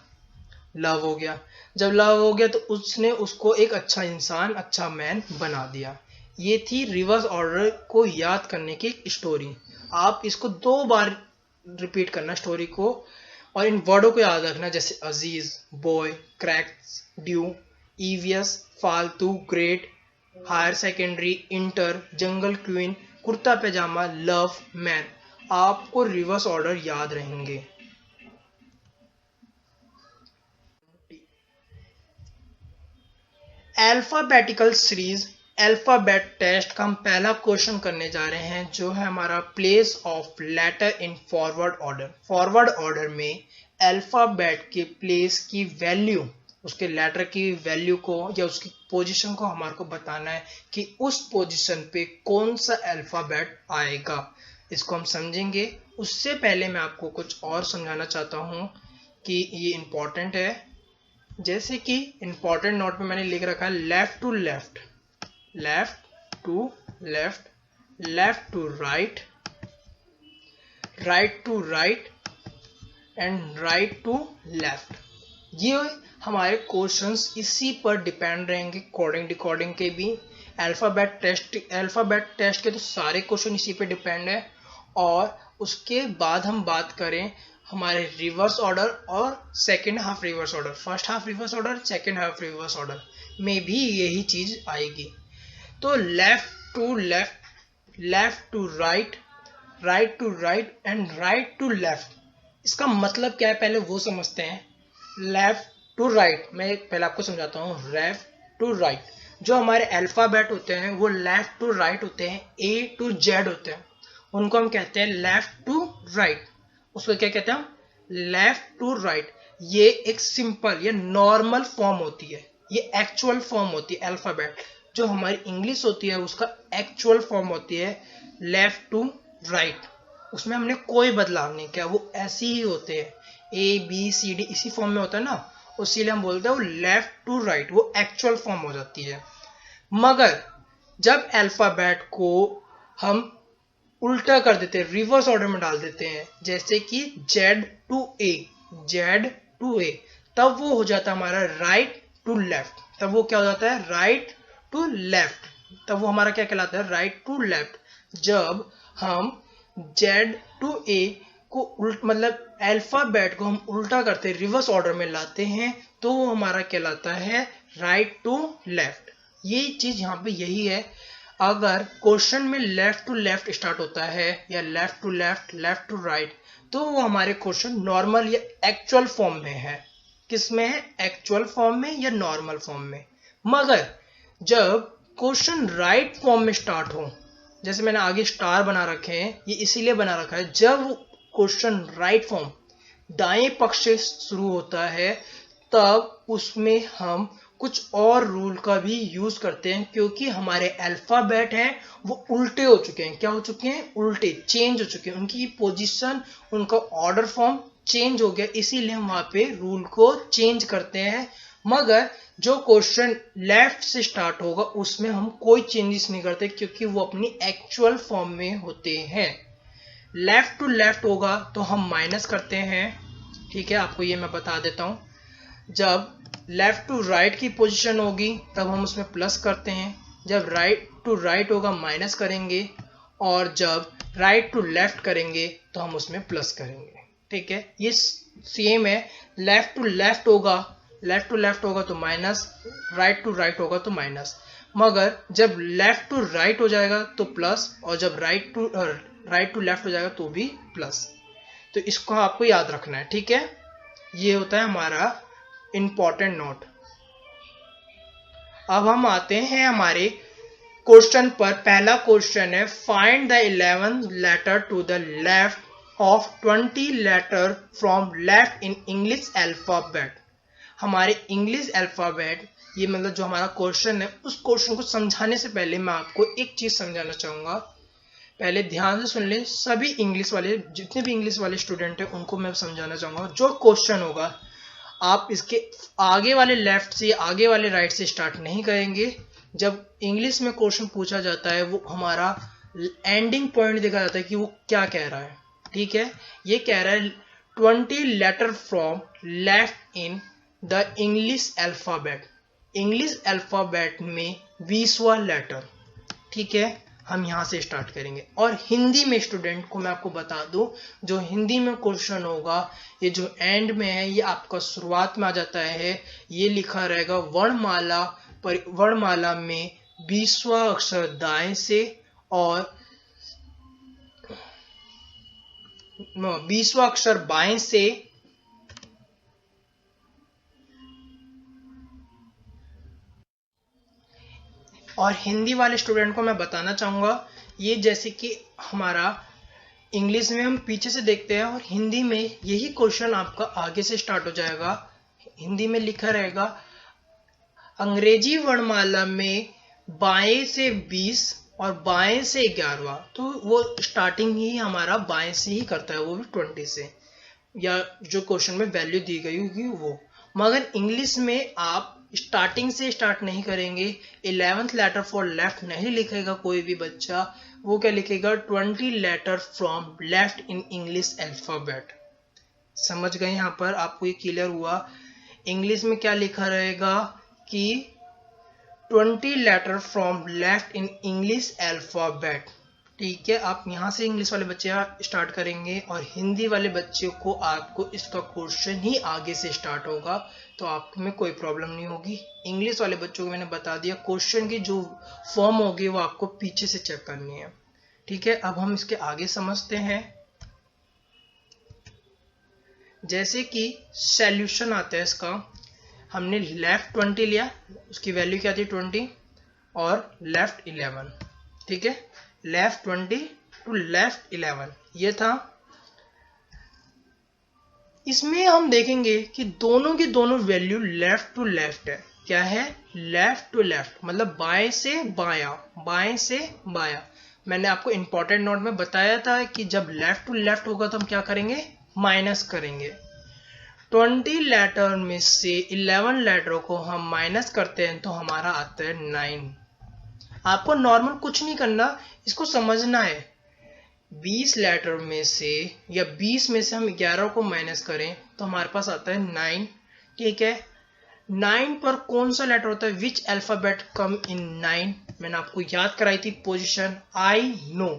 लव हो गया। जब लव हो गया तो उसने उसको एक अच्छा इंसान, अच्छा मैन बना दिया। ये थी रिवर्स ऑर्डर को याद करने की एक स्टोरी। आप इसको 2 बार रिपीट करना स्टोरी को, और इन वर्डों को याद रखना, जैसे अजीज, बॉय, क्रैक्स, ड्यू, ईवीएस, फालतू, ग्रेट, हायर सेकेंडरी, इंटर, जंगल क्वीन, कुर्ता पैजामा, लव, मैन। आपको रिवर्स ऑर्डर याद रहेंगे। अल्फाबेटिकल सीरीज अल्फाबेट टेस्ट का हम पहला क्वेश्चन करने जा रहे हैं, जो है हमारा place of letter in forward order. Forward order में अल्फाबेट के प्लेस की वैल्यू, उसके लेटर की वैल्यू को या उसकी पोजीशन को हमारे को बताना है कि उस पोजीशन पे कौन सा अल्फाबेट आएगा। इसको हम समझेंगे। उससे पहले मैं आपको कुछ और समझाना चाहता हूँ कि ये इंपॉर्टेंट है। जैसे कि इंपॉर्टेंट नोट पे मैंने लिख रखा है left to left, left to left, left to right, right to right and right to left. ये हमारे क्वेश्चंस इसी पर डिपेंड रहेंगे, कोडिंग डिकोडिंग के भी। अल्फाबेट टेस्ट के तो सारे क्वेश्चन इसी पे डिपेंड है। और उसके बाद हम बात करें हमारे रिवर्स ऑर्डर और second half reverse order, first half reverse order, second half reverse order में भी यही चीज आएगी। तो left to left, left to right, right to right and right to left, इसका मतलब क्या है पहले वो समझते हैं। लेफ्ट टू राइट, मैं पहले आपको समझाता हूँ। लेफ्ट टू राइट, जो हमारे अल्फाबेट होते हैं वो लेफ्ट टू राइट होते हैं, ए टू जेड होते हैं, उनको हम कहते हैं लेफ्ट टू राइट। उसको क्या कहते हैं हम, लेफ्ट टू राइट। ये एक सिंपल या नॉर्मल फॉर्म होती है, ये एक्चुअल फॉर्म होती है अल्फाबेट। जो हमारी इंग्लिश होती है उसका एक्चुअल फॉर्म होती है लेफ्ट टू राइट, उसमें हमने कोई बदलाव नहीं किया, वो ऐसे ही होते हैं, ए बी सी डी इसी फॉर्म में होता है ना, इसीलिए हम बोलते हैं वो लेफ्ट टू राइट, वो एक्चुअल फॉर्म हो जाती है। मगर जब अल्फाबेट को हम उल्टा कर देते हैं, रिवर्स ऑर्डर में डाल देते हैं, जैसे कि Z to A, Z to A, तब वो हो जाता है हमारा राइट टू लेफ्ट, तब वो क्या हो जाता है राइट टू लेफ्ट, तब वो हमारा क्या कहलाता है राइट टू लेफ्ट। जब हम जेड टू ए को मतलब अल्फाबेट को हम उल्टा करते हैं, रिवर्स ऑर्डर में लाते हैं, तो वो हमारा कहलाता है राइट टू लेफ्ट। ये चीज यहाँ पे यही है, अगर क्वेश्चन में लेफ्ट टू लेफ्ट स्टार्ट होता है या left to left, left to right, तो वो हमारे क्वेश्चन नॉर्मल या एक्चुअल फॉर्म में है। किस में है? एक्चुअल फॉर्म में या नॉर्मल फॉर्म में। मगर जब क्वेश्चन राइट फॉर्म में स्टार्ट हो, जैसे मैंने आगे स्टार बना रखे हैं, ये इसीलिए बना रखा है, जब क्वेश्चन राइट फॉर्म दाएं पक्ष से शुरू होता है तब उसमें हम कुछ और रूल का भी यूज करते हैं, क्योंकि हमारे अल्फाबेट हैं वो उल्टे हो चुके हैं। क्या हो चुके हैं? उल्टे, चेंज हो चुके हैं, उनकी पोजीशन, उनका ऑर्डर फॉर्म चेंज हो गया, इसीलिए हम वहां पे रूल को चेंज करते हैं। मगर जो क्वेश्चन लेफ्ट से स्टार्ट होगा उसमें हम कोई चेंजेस नहीं करते, क्योंकि वो अपनी एक्चुअल फॉर्म में होते हैं। लेफ्ट टू लेफ्ट होगा तो हम माइनस करते हैं, ठीक है, आपको ये मैं बता देता हूं। जब लेफ्ट टू राइट की पोजीशन होगी तब हम उसमें प्लस करते हैं, जब राइट टू राइट होगा माइनस करेंगे, और जब राइट टू लेफ्ट करेंगे तो हम उसमें प्लस करेंगे, ठीक है। ये सेम है, लेफ्ट टू लेफ्ट होगा तो माइनस, राइट टू राइट होगा तो माइनस, मगर जब लेफ्ट टू राइट हो जाएगा तो प्लस, और जब राइट टू लेफ्ट हो जाएगा तो भी प्लस। तो इसको आपको याद रखना है, ठीक है। ये होता है हमारा इंपॉर्टेंट नोट। अब हम आते हैं हमारे क्वेश्चन पर। पहला क्वेश्चन है, find the 11th letter to the left of 20 letter from left in English alphabet. हमारे इंग्लिश अल्फाबेट, ये मतलब जो हमारा क्वेश्चन है, उस क्वेश्चन को समझाने से पहले मैं आपको एक चीज समझाना चाहूंगा। पहले ध्यान से सुन ले, सभी इंग्लिश वाले, जितने भी इंग्लिश वाले स्टूडेंट हैं उनको मैं समझाना चाहूंगा। जो क्वेश्चन होगा आप इसके आगे वाले लेफ्ट से, आगे वाले राइट से स्टार्ट नहीं करेंगे। जब इंग्लिश में क्वेश्चन पूछा जाता है वो हमारा एंडिंग पॉइंट देखा जाता है कि वो क्या कह रहा है, ठीक है। ये कह रहा है 20 letter from left in the English alphabet. English alphabet में 20वां लेटर, ठीक है, हम यहां से स्टार्ट करेंगे। और हिंदी में स्टूडेंट को मैं आपको बता दूं, जो हिंदी में क्वेश्चन होगा, ये जो एंड में है ये आपका शुरुआत में आ जाता है, ये लिखा रहेगा वर्णमाला में 20वां अक्षर दाएं से और 20वां अक्षर बाएं से, और हिंदी वाले स्टूडेंट को मैं बताना चाहूंगा, ये जैसे कि हमारा इंग्लिश में हम पीछे से देखते हैं और हिंदी में यही क्वेश्चन आपका आगे से स्टार्ट हो जाएगा। हिंदी में लिखा रहेगा अंग्रेजी वर्णमाला में बाएं से 20 और बाएं से 11वां, तो वो स्टार्टिंग ही हमारा बाएं से ही करता है, वो भी 20 से, या जो क्वेश्चन में वैल्यू दी गई होगी वो। मगर इंग्लिश में आप स्टार्टिंग से स्टार्ट नहीं करेंगे, 11th लेटर फॉर लेफ्ट नहीं लिखेगा कोई भी बच्चा, वो क्या लिखेगा 20 letter from left in English alphabet. समझ गए? यहाँ पर आपको ये क्लियर हुआ। इंग्लिश में क्या लिखा रहेगा कि 20 letter from left in English alphabet, ठीक है। आप यहाँ से इंग्लिश वाले बच्चे स्टार्ट करेंगे और हिंदी वाले बच्चे को आपको इसका क्वेश्चन ही आगे से स्टार्ट होगा, तो आप में कोई प्रॉब्लम नहीं होगी। इंग्लिश वाले बच्चों को मैंने बता दिया, क्वेश्चन की जो फॉर्म होगी वो आपको पीछे से चेक करनी है, ठीक है। अब हम इसके आगे समझते हैं। जैसे कि सॉल्यूशन आता है इसका, हमने लेफ्ट 20 लिया, उसकी वैल्यू क्या थी 20, और लेफ्ट 11, ठीक है। लेफ्ट 20 टू लेफ्ट 11 ये था। इसमें हम देखेंगे कि दोनों की दोनों वैल्यू लेफ्ट टू लेफ्ट है। क्या है? लेफ्ट टू लेफ्ट, मतलब बाएं से बायां, बाएं से बायां। मैंने आपको इंपॉर्टेंट नोट में बताया था कि जब लेफ्ट टू लेफ्ट होगा तो हम क्या करेंगे? माइनस करेंगे। 20 लेटर में से 11 लेटरों को हम माइनस करते हैं तो हमारा आता है 9। आपको नॉर्मल कुछ नहीं करना, इसको समझना है। 20 लेटर में से या 20 में से हम 11 को माइनस करें तो हमारे पास आता है 9। ठीक है, 9 पर कौन सा लेटर होता है? विच अल्फाबेट कम इन 9? मैंने आपको याद कराई थी पोजीशन, आई नो।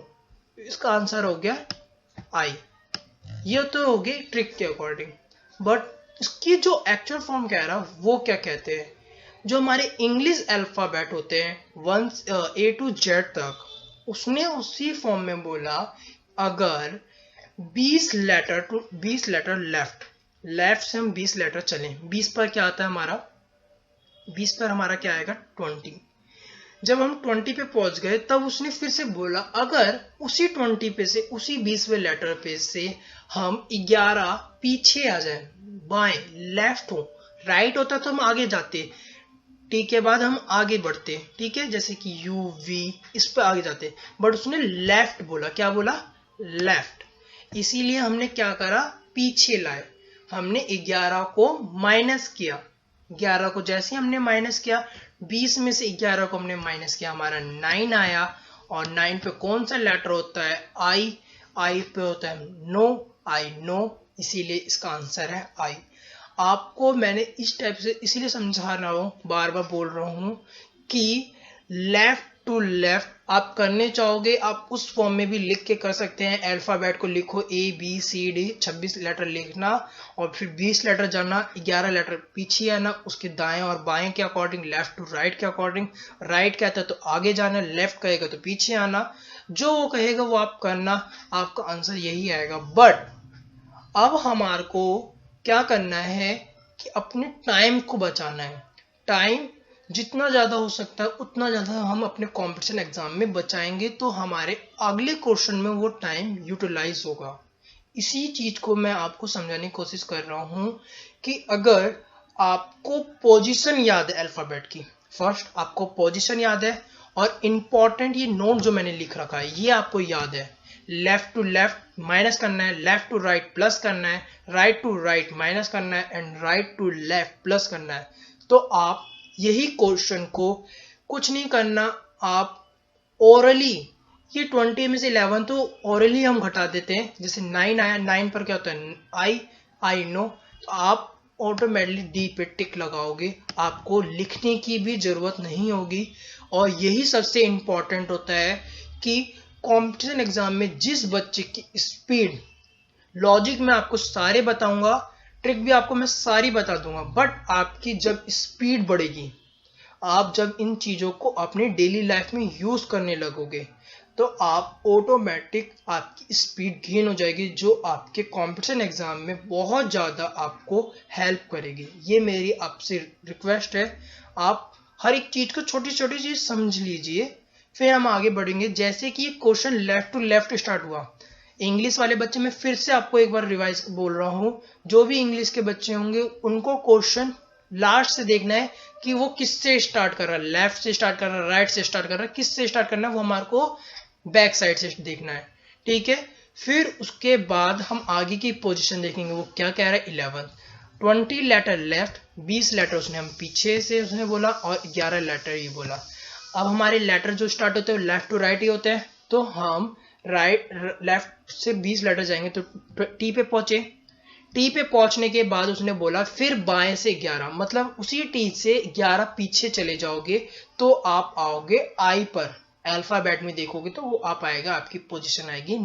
इसका आंसर हो गया आई। ये तो हो गई ट्रिक के अकॉर्डिंग, बट इसकी जो एक्चुअल फॉर्म कह रहा वो क्या कहते हैं? जो हमारे इंग्लिश अल्फाबेट होते हैं A to Z तक, उसने उसी फॉर्म में बोला अगर 20 लेटर लेफ्ट से हम 20 लेटर चलें, 20 पर क्या आता है हमारा? 20 पर हमारा क्या आएगा? 20। जब हम 20 पे पहुंच गए तब उसने फिर से बोला अगर उसी 20 पे से, उसी 20वें लेटर पे से हम 11 पीछे आ जाए, बाएं लेफ्ट हो, राइट होता तो हम आगे जाते, टी के बाद हम आगे बढ़ते, ठीक है, जैसे कि यू वी, इस पे आगे जाते, बट उसने लेफ्ट बोला। क्या बोला? लेफ्ट। इसीलिए हमने क्या करा? पीछे लाए। हमने 11 को माइनस किया। 11 को जैसे हमने माइनस किया, 20 में से 11 को हमने माइनस किया, हमारा 9 आया। और 9 पे कौन सा लेटर होता है? आई। आई पे होता है नो, आई नो, इसीलिए इसका आंसर है आई। आपको मैंने इस टाइप से इसीलिए समझा रहा हूं, बार बार बोल रहा हूं कि लेफ्ट टू लेफ्ट आप करने चाहोगे, आप उस फॉर्म में भी लिख के कर सकते हैं। अल्फाबेट को लिखो ABCD, 26 लेटर लिखना और फिर 20 लेटर जाना, 11 लेटर पीछे आना, उसके दाएं और बाएं के अकॉर्डिंग, लेफ्ट टू राइट के अकॉर्डिंग। राइट कहता है तो आगे जाना, लेफ्ट कहेगा तो पीछे आना, जो वो कहेगा वो आप करना, आपका आंसर यही आएगा। बट अब हमारे को क्या करना है कि अपने टाइम को बचाना है। टाइम जितना ज्यादा हो सकता है उतना ज्यादा हम अपने कंपटीशन एग्जाम में बचाएंगे तो हमारे अगले क्वेश्चन में वो टाइम यूटिलाइज होगा। इसी चीज को मैं आपको समझाने की कोशिश कर रहा हूं कि अगर आपको पोजीशन याद है अल्फाबेट की, फर्स्ट आपको पोजीशन याद है और इंपॉर्टेंट ये नोट जो मैंने लिख रखा है ये आपको याद है। लेफ्ट टू लेफ्ट माइनस करना है, लेफ्ट टू राइट प्लस करना है, राइट टू राइट माइनस करना है and right to left plus करना है। तो आप यही क्वेश्चन को कुछ नहीं करना, आप ओरली, ये 20 में से 11 तो ओरली हम घटा देते हैं। जैसे 9 आया, 9 पर क्या होता है? I know. तो आप ऑटोमेटिकली डी पे टिक लगाओगे, आपको लिखने की भी जरूरत नहीं होगी। और यही सबसे इंपॉर्टेंट होता है कि कंपटीशन एग्जाम में जिस बच्चे की स्पीड, लॉजिक में आपको सारे बताऊंगा, ट्रिक भी आपको मैं सारी बता दूंगा, बट आपकी जब स्पीड बढ़ेगी, आप जब इन चीजों को अपनी डेली लाइफ में यूज करने लगोगे तो आप ऑटोमेटिक आपकी स्पीड गेन हो जाएगी, जो आपके कंपटीशन एग्जाम में बहुत ज्यादा आपको हेल्प करेगी। ये मेरी आपसे रिक्वेस्ट है, आप हर एक चीज को छोटी छोटी चीज समझ लीजिए, फिर हम आगे बढ़ेंगे। जैसे कि question left to left start हुआ, इंग्लिश वाले बच्चे, मैं फिर से आपको एक बार रिवाइज बोल रहा हूं, जो भी इंग्लिश के बच्चे होंगे उनको क्वेश्चन लास्ट से देखना है कि वो किससे स्टार्ट कर रहा है, लेफ्ट से स्टार्ट कर रहा है, राइट से स्टार्ट कर रहा है, किससे स्टार्ट करना है वो हमारे को बैक साइड से देखना है, ठीक है। फिर उसके बाद हम आगे की पोजीशन देखेंगे, वो क्या कह रहा है। 11 20 लेटर लेफ्ट, 20 लेटर उसने हम पीछे से उसने बोला और 11 लेटर ये बोला। अब हमारे लेटर जो स्टार्ट होते हैं लेफ्ट टू राइट ही होते हैं, तो हम राइट लेफ्ट से 20 लेटर जाएंगे तो टी पे पहुंचे। टी पे पहुंचने के बाद उसने बोला फिर बाएं से 11, मतलब उसी टी से 11 पीछे चले जाओगे तो आप आओगे आई पर। अल्फाबेट में देखोगे तो वो आप आएगा, आपकी पोजीशन आएगी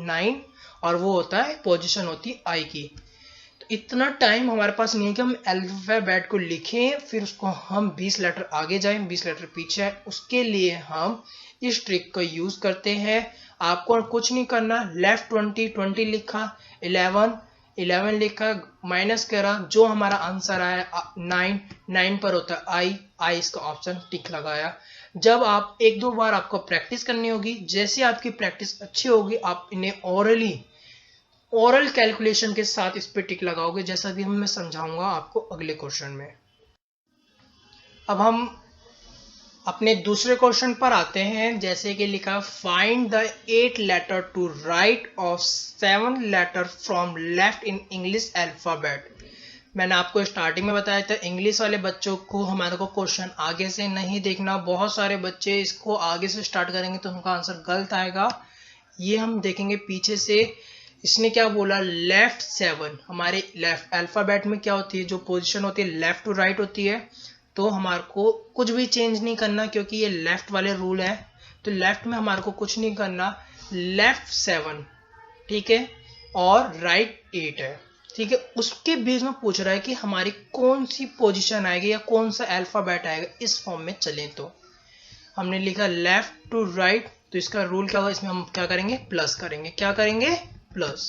9 और वो होता है पोजीशन होती आई की। तो इतना टाइम हमारे पास नहीं है कि हम अल्फाबेट को लिखें फिर उसको हम 20 लेटर आगे जाएं 20 लेटर पीछे आए। उसके लिए हम इस ट्रिक का यूज करते हैं। आपको कुछ नहीं करना, लेफ्ट 20 लिखा, 11 लिखा, माइनस करा, जो हमारा आंसर आया 9 पर होता है आई इसका ऑप्शन टिक लगाया। जब आप एक दो बार आपको प्रैक्टिस करनी होगी, जैसे आपकी प्रैक्टिस अच्छी होगी आप इन्हें ओरली ओरल कैलकुलेशन के साथ इस पे टिक लगाओगे, जैसा भी मैं समझाऊंगा आपको अगले क्वेश्चन में। अब हम अपने दूसरे क्वेश्चन पर आते हैं। जैसे कि लिखा, find the 8 letter to right of 7 letter from left in English alphabet. मैंने आपको स्टार्टिंग में बताया था इंग्लिश वाले बच्चों को हमारे को क्वेश्चन आगे से नहीं देखना। बहुत सारे बच्चे इसको आगे से स्टार्ट करेंगे तो उनका आंसर गलत आएगा। ये हम देखेंगे पीछे से। इसने क्या बोला, लेफ्ट 7। हमारे लेफ्ट अल्फाबेट में क्या होती है, जो पोजीशन होती है लेफ्ट टू राइट होती है। तो हमारे को कुछ भी चेंज नहीं करना क्योंकि ये लेफ्ट वाले रूल है। तो लेफ्ट में हमारे को कुछ नहीं करना, लेफ्ट 7 ठीक है और राइट 8 है ठीक है। उसके बीच में पूछ रहा है कि हमारी कौन सी पोजीशन आएगी या कौन सा अल्फाबेट आएगा इस फॉर्म में चलें। तो हमने लिखा लेफ्ट टू राइट, तो इसका रूल क्या होगा, इसमें हम क्या करेंगे, प्लस करेंगे। क्या करेंगे, प्लस।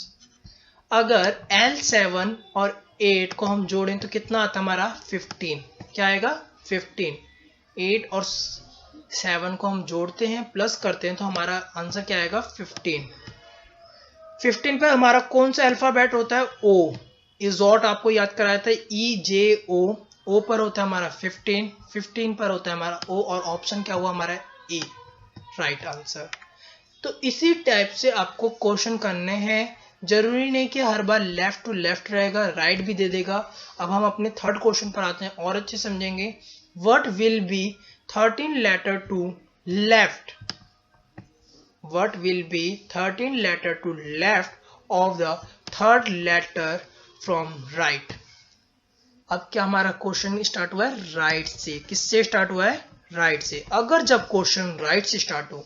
अगर L7 और 8 को हम जोड़ें तो कितना आता है हमारा, 15। क्या आएगा, 15। 8 और 7 को हम जोड़ते हैं, प्लस करते हैं, तो हमारा आंसर क्या आएगा, 15। 15 पर हमारा कौन सा अल्फाबेट होता है, O। इजॉट आपको याद कराया था, EJO। O पर होता है हमारा 15, 15 पर होता है हमारा O, और ऑप्शन क्या हुआ हमारा A, राइट आंसर। तो इसी टाइप से आपको क्वेश्चन करने हैं। जरूरी नहीं कि हर बार लेफ्ट टू लेफ्ट रहेगा, राइट भी दे देगा। अब हम अपने थर्ड क्वेश्चन पर आते हैं और अच्छे समझेंगे। What will be 13 letter to left, what will be 13 letter to left of the third letter from right। अब क्या हमारा क्वेश्चन स्टार्ट हुआ है राइट से। किससे स्टार्ट हुआ है, राइट से। अगर जब क्वेश्चन राइट से स्टार्ट हो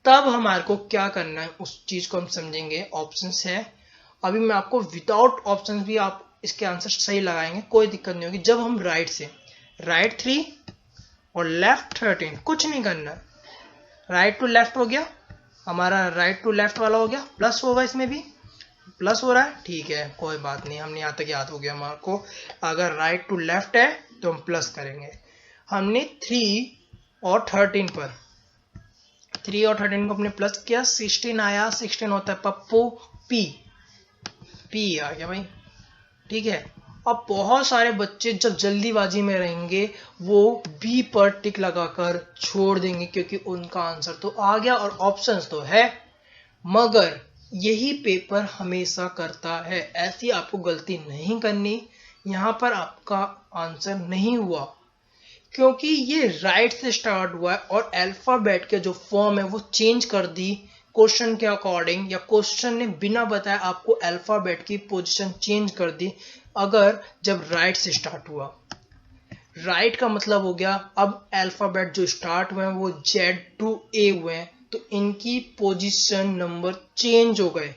तब हमारे को क्या करना है, उस चीज को हम समझेंगे। ऑप्शंस है, अभी मैं आपको विदाउट ऑप्शंस भी आप इसके आंसर सही लगाएंगे, कोई दिक्कत नहीं होगी। जब हम राइट से, राइट 3 और लेफ्ट 13, कुछ नहीं करना है। राइट टू लेफ्ट हो गया हमारा, राइट टू लेफ्ट वाला हो गया, प्लस होगा, इसमें भी प्लस हो रहा है, ठीक है कोई बात नहीं, हमने यहाँ तक याद हो गया हमारे को। अगर राइट टू लेफ्ट है तो हम प्लस करेंगे। हमने 3 और 13 पर, 3 और 13 को हमने प्लस किया, 16 आया। 16 होता है पप्पू, पी आ गया भाई, ठीक है। अब बहुत सारे बच्चे जब जल्दीबाजी में रहेंगे वो बी पर टिक लगाकर छोड़ देंगे क्योंकि उनका आंसर तो आ गया और ऑप्शंस तो है। मगर यही पेपर हमेशा करता है, ऐसी आपको गलती नहीं करनी। यहाँ पर आपका आंसर नहीं हुआ क्योंकि ये राइट से स्टार्ट हुआ है और अल्फाबेट के जो फॉर्म है वो चेंज कर दी क्वेश्चन के अकॉर्डिंग, या क्वेश्चन ने बिना बताए आपको अल्फाबेट की पोजीशन चेंज कर दी। अगर जब राइट से स्टार्ट हुआ, राइट का मतलब हो गया अब अल्फाबेट जो स्टार्ट हुए हैं वो Z to A हुए हैं, तो इनकी पोजीशन नंबर चेंज हो गए।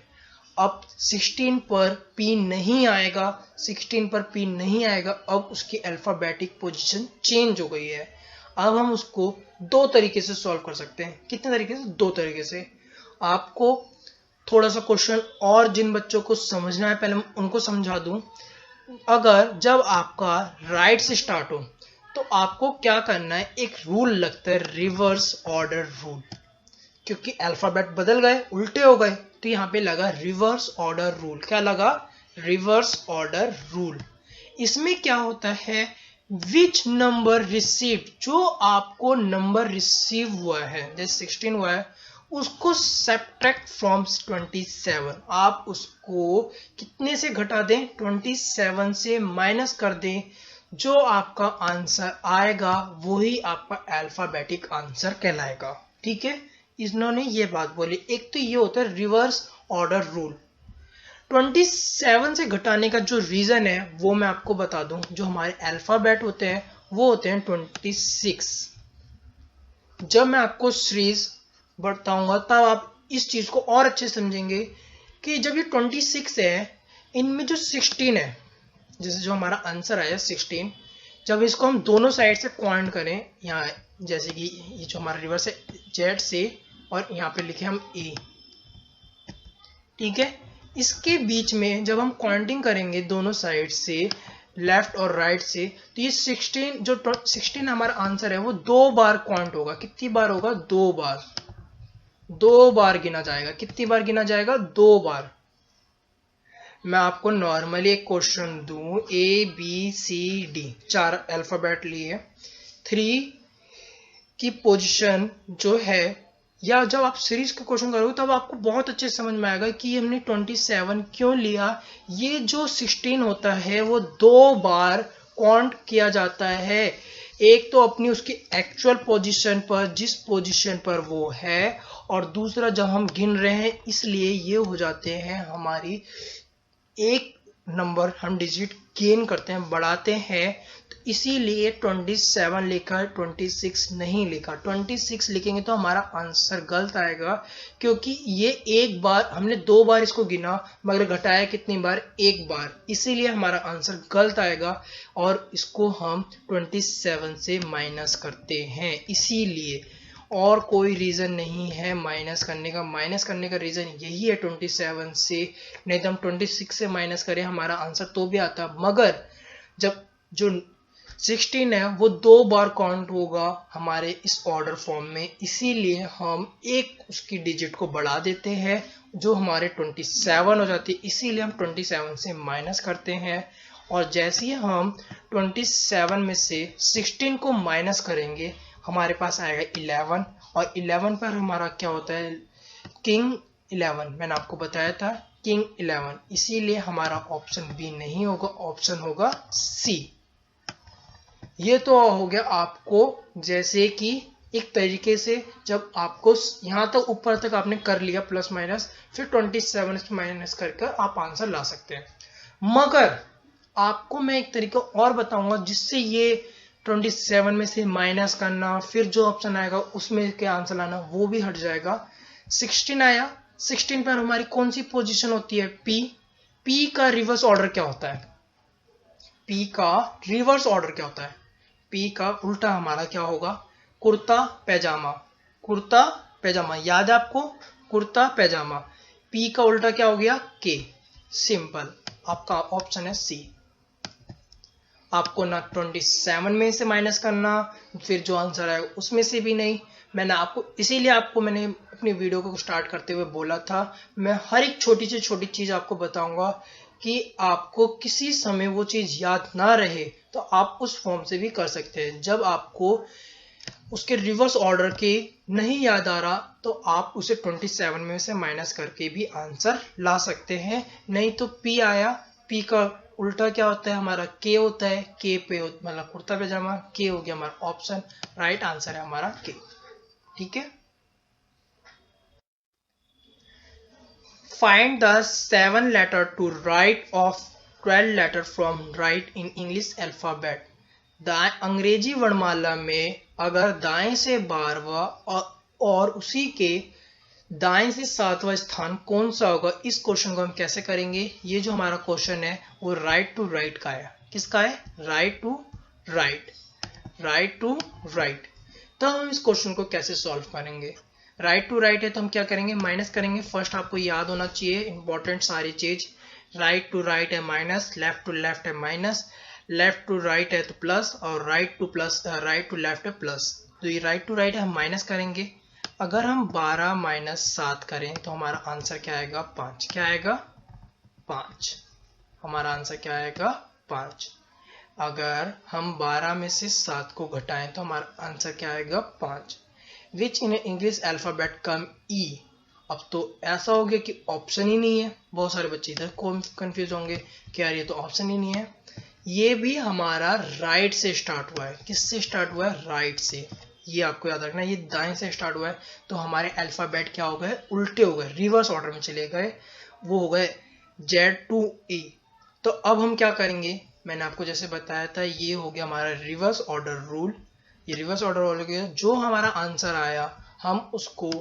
अब 16 पर P नहीं आएगा, 16 पर P नहीं आएगा, अब उसकी अल्फाबेटिक पोजीशन चेंज हो गई है। अब हम उसको दो तरीके से सॉल्व कर सकते हैं। कितने तरीके से, दो तरीके से। आपको थोड़ा सा क्वेश्चन और जिन बच्चों को समझना है पहले उनको समझा दूं। अगर जब आपका राइट से स्टार्ट हो तो आपको क्या करना है, एक रूल लगता है रिवर्स ऑर्डर रूल, क्योंकि अल्फाबेट बदल गए, उल्टे हो गए, तो यहाँ पे लगा रिवर्स ऑर्डर रूल। क्या लगा, रिवर्स ऑर्डर रूल। इसमें क्या होता है, विच नंबर रिसीव्ड, जो आपको नंबर रिसीव हुआ है, जैसे 16 हुआ है, उसको सब्ट्रैक्ट फ्रॉम 27। आप उसको कितने से घटा दें, 27 से माइनस कर दें। जो आपका आंसर आएगा वही आपका अल्फाबेटिक आंसर कहलाएगा, ठीक है। इन्होंने ये बात बोली। एक तो ये होता है रिवर्स ऑर्डर रूल। 27 से घटाने का जो रीजन है वो मैं आपको बता दूं। जो हमारे अल्फाबेट होते हैं वो होते हैं 26। जब मैं आपको सीरीज बताऊंगा तब आप इस चीज को और अच्छे समझेंगे कि जब ये 26 है, इनमें जो 16 है, जैसे जो हमारा आंसर आया 16, जब इसको हम दोनों साइड से पॉइंट करें, यहाँ जैसे कि ये जो हमारा रिवर्स है Z से, और यहाँ पे लिखे हम A, ठीक है। इसके बीच में जब हम काउंटिंग करेंगे दोनों साइड से, लेफ्ट और राइट से, तो ये 16 जो 16 हमारा आंसर है वो 2 बार काउंट होगा। कितनी बार होगा, 2 बार। 2 बार गिना जाएगा। कितनी बार गिना जाएगा, 2 बार। मैं आपको नॉर्मली एक क्वेश्चन दूं, ABCD 4 अल्फाबेट लिए, 3 की पोजीशन जो है, या जब आप सीरीज का क्वेश्चन करोगे तब आपको बहुत अच्छे से समझ में आएगा कि हमने 27 क्यों लिया। ये जो 16 होता है वो 2 बार काउंट किया जाता है, एक तो अपनी उसकी एक्चुअल पोजीशन पर, जिस पोजीशन पर वो है, और दूसरा जब हम गिन रहे हैं, इसलिए ये हो जाते हैं हमारी एक नंबर हम डिजिट गेन करते हैं, बढ़ाते हैं, तो इसीलिए 27 लिखा, 26 नहीं लिखा। 26 लिखेंगे तो हमारा आंसर गलत आएगा, क्योंकि ये एक बार, हमने 2 बार इसको गिना मगर घटाया कितनी बार, एक बार, इसीलिए हमारा आंसर गलत आएगा और इसको हम 27 से माइनस करते हैं, इसीलिए, और कोई रीज़न नहीं है माइनस करने का। माइनस करने का रीज़न यही है 27 से, नहीं तो हम 26 से माइनस करें हमारा आंसर तो भी आता, मगर जब जो 16 है वो 2 बार काउंट होगा हमारे इस ऑर्डर फॉर्म में, इसीलिए हम एक उसकी डिजिट को बढ़ा देते हैं जो हमारे 27 हो जाती है, इसीलिए हम 27 से माइनस करते हैं। और जैसे ही हम 27 में से 16 को माइनस करेंगे हमारे पास आएगा 11, और 11 पर हमारा क्या होता है, किंग 11, मैंने आपको बताया था किंग 11, इसीलिए हमारा ऑप्शन बी नहीं होगा, ऑप्शन होगा सी। ये तो हो गया आपको, जैसे कि एक तरीके से जब आपको यहां तक ऊपर तक आपने कर लिया प्लस माइनस, फिर 27 से माइनस करके आप आंसर ला सकते हैं। मगर आपको मैं एक तरीका और बताऊंगा जिससे ये 27 में से माइनस करना, फिर जो ऑप्शन आएगा उसमें क्या आंसर लाना, वो भी हट जाएगा। 16 आया, 16 पर हमारी कौन सी पोजीशन होती है, पी। पी का रिवर्स ऑर्डर क्या होता है, पी का रिवर्स ऑर्डर क्या होता है, पी का उल्टा हमारा क्या होगा, कुर्ता पैजामा। कुर्ता पैजामा याद है आपको, कुर्ता पैजामा। पी का उल्टा क्या हो गया, के। सिंपल, आपका ऑप्शन है सी। आपको ना 27 में से माइनस करना, फिर जो आंसर आएगा उसमें से भी नहीं। मैंने आपको, इसीलिए आपको मैंने अपनी वीडियो को स्टार्ट करते हुए बोला था, मैं हर एक छोटी से छोटी चीज आपको बताऊंगा कि आपको किसी समय वो चीज याद ना रहे तो आप उस फॉर्म से भी कर सकते हैं। जब आपको उसके रिवर्स ऑर्डर के नहीं याद आ रहा तो आप उसे 27 में से माइनस करके भी आंसर ला सकते हैं। नहीं तो पी आया, पी का उल्टा क्या होता है हमारा, के होता है, के पे मतलब कुर्ता पैजामा, के हो गया हमारा ऑप्शन, राइट आंसर है हमारा के। ठीक है, find the 7 letter to right of 12 letter from right in English alphabet. अंग्रेजी वर्णमाला में अगर दाएं से 12वां और उसी के दाएं से 7वां स्थान कौन सा होगा, इस क्वेश्चन को हम कैसे करेंगे। ये जो हमारा क्वेश्चन है वो राइट टू राइट का है, किसका है, right to right, right to right. तो हम इस क्वेश्चन को कैसे सॉल्व करेंगे, राइट टू राइट है तो हम क्या करेंगे, माइनस करेंगे। फर्स्ट आपको याद होना चाहिए इंपॉर्टेंट सारी चीज, राइट टू राइट है माइनस, लेफ्ट टू लेफ्ट है माइनस, लेफ्ट टू राइट है तो प्लस, और राइट टू लेफ्ट है प्लस। तो ये राइट टू राइट है, हम माइनस करेंगे। अगर हम 12 माइनस 7 करें तो हमारा आंसर क्या आएगा, 5। क्या आएगा, 5। हमारा आंसर क्या आएगा, 5। अगर हम 12 में से 7 को घटाएं तो हमारा आंसर क्या आएगा, 5। विच इन इंग्लिश अल्फाबेट कम ई। अब तो ऐसा हो गया कि ऑप्शन ही नहीं है, बहुत सारे बच्चे इधर कंफ्यूज होंगे कि यार ये तो ऑप्शन ही नहीं है। ये भी हमारा राइट से स्टार्ट हुआ है, किससे स्टार्ट हुआ है, राइट से। ये आपको याद रखना, ये दाएं से स्टार्ट हुआ है तो हमारे अल्फाबेट क्या हो गए, उल्टे हो गए, रिवर्स ऑर्डर में चले गए, वो हो गए Z to E। तो अब हम क्या करेंगे, मैंने आपको जैसे बताया था, ये हो गया हमारा रिवर्स ऑर्डर रूल। ये रिवर्स ऑर्डर हो गया, जो हमारा आंसर आया हम उसको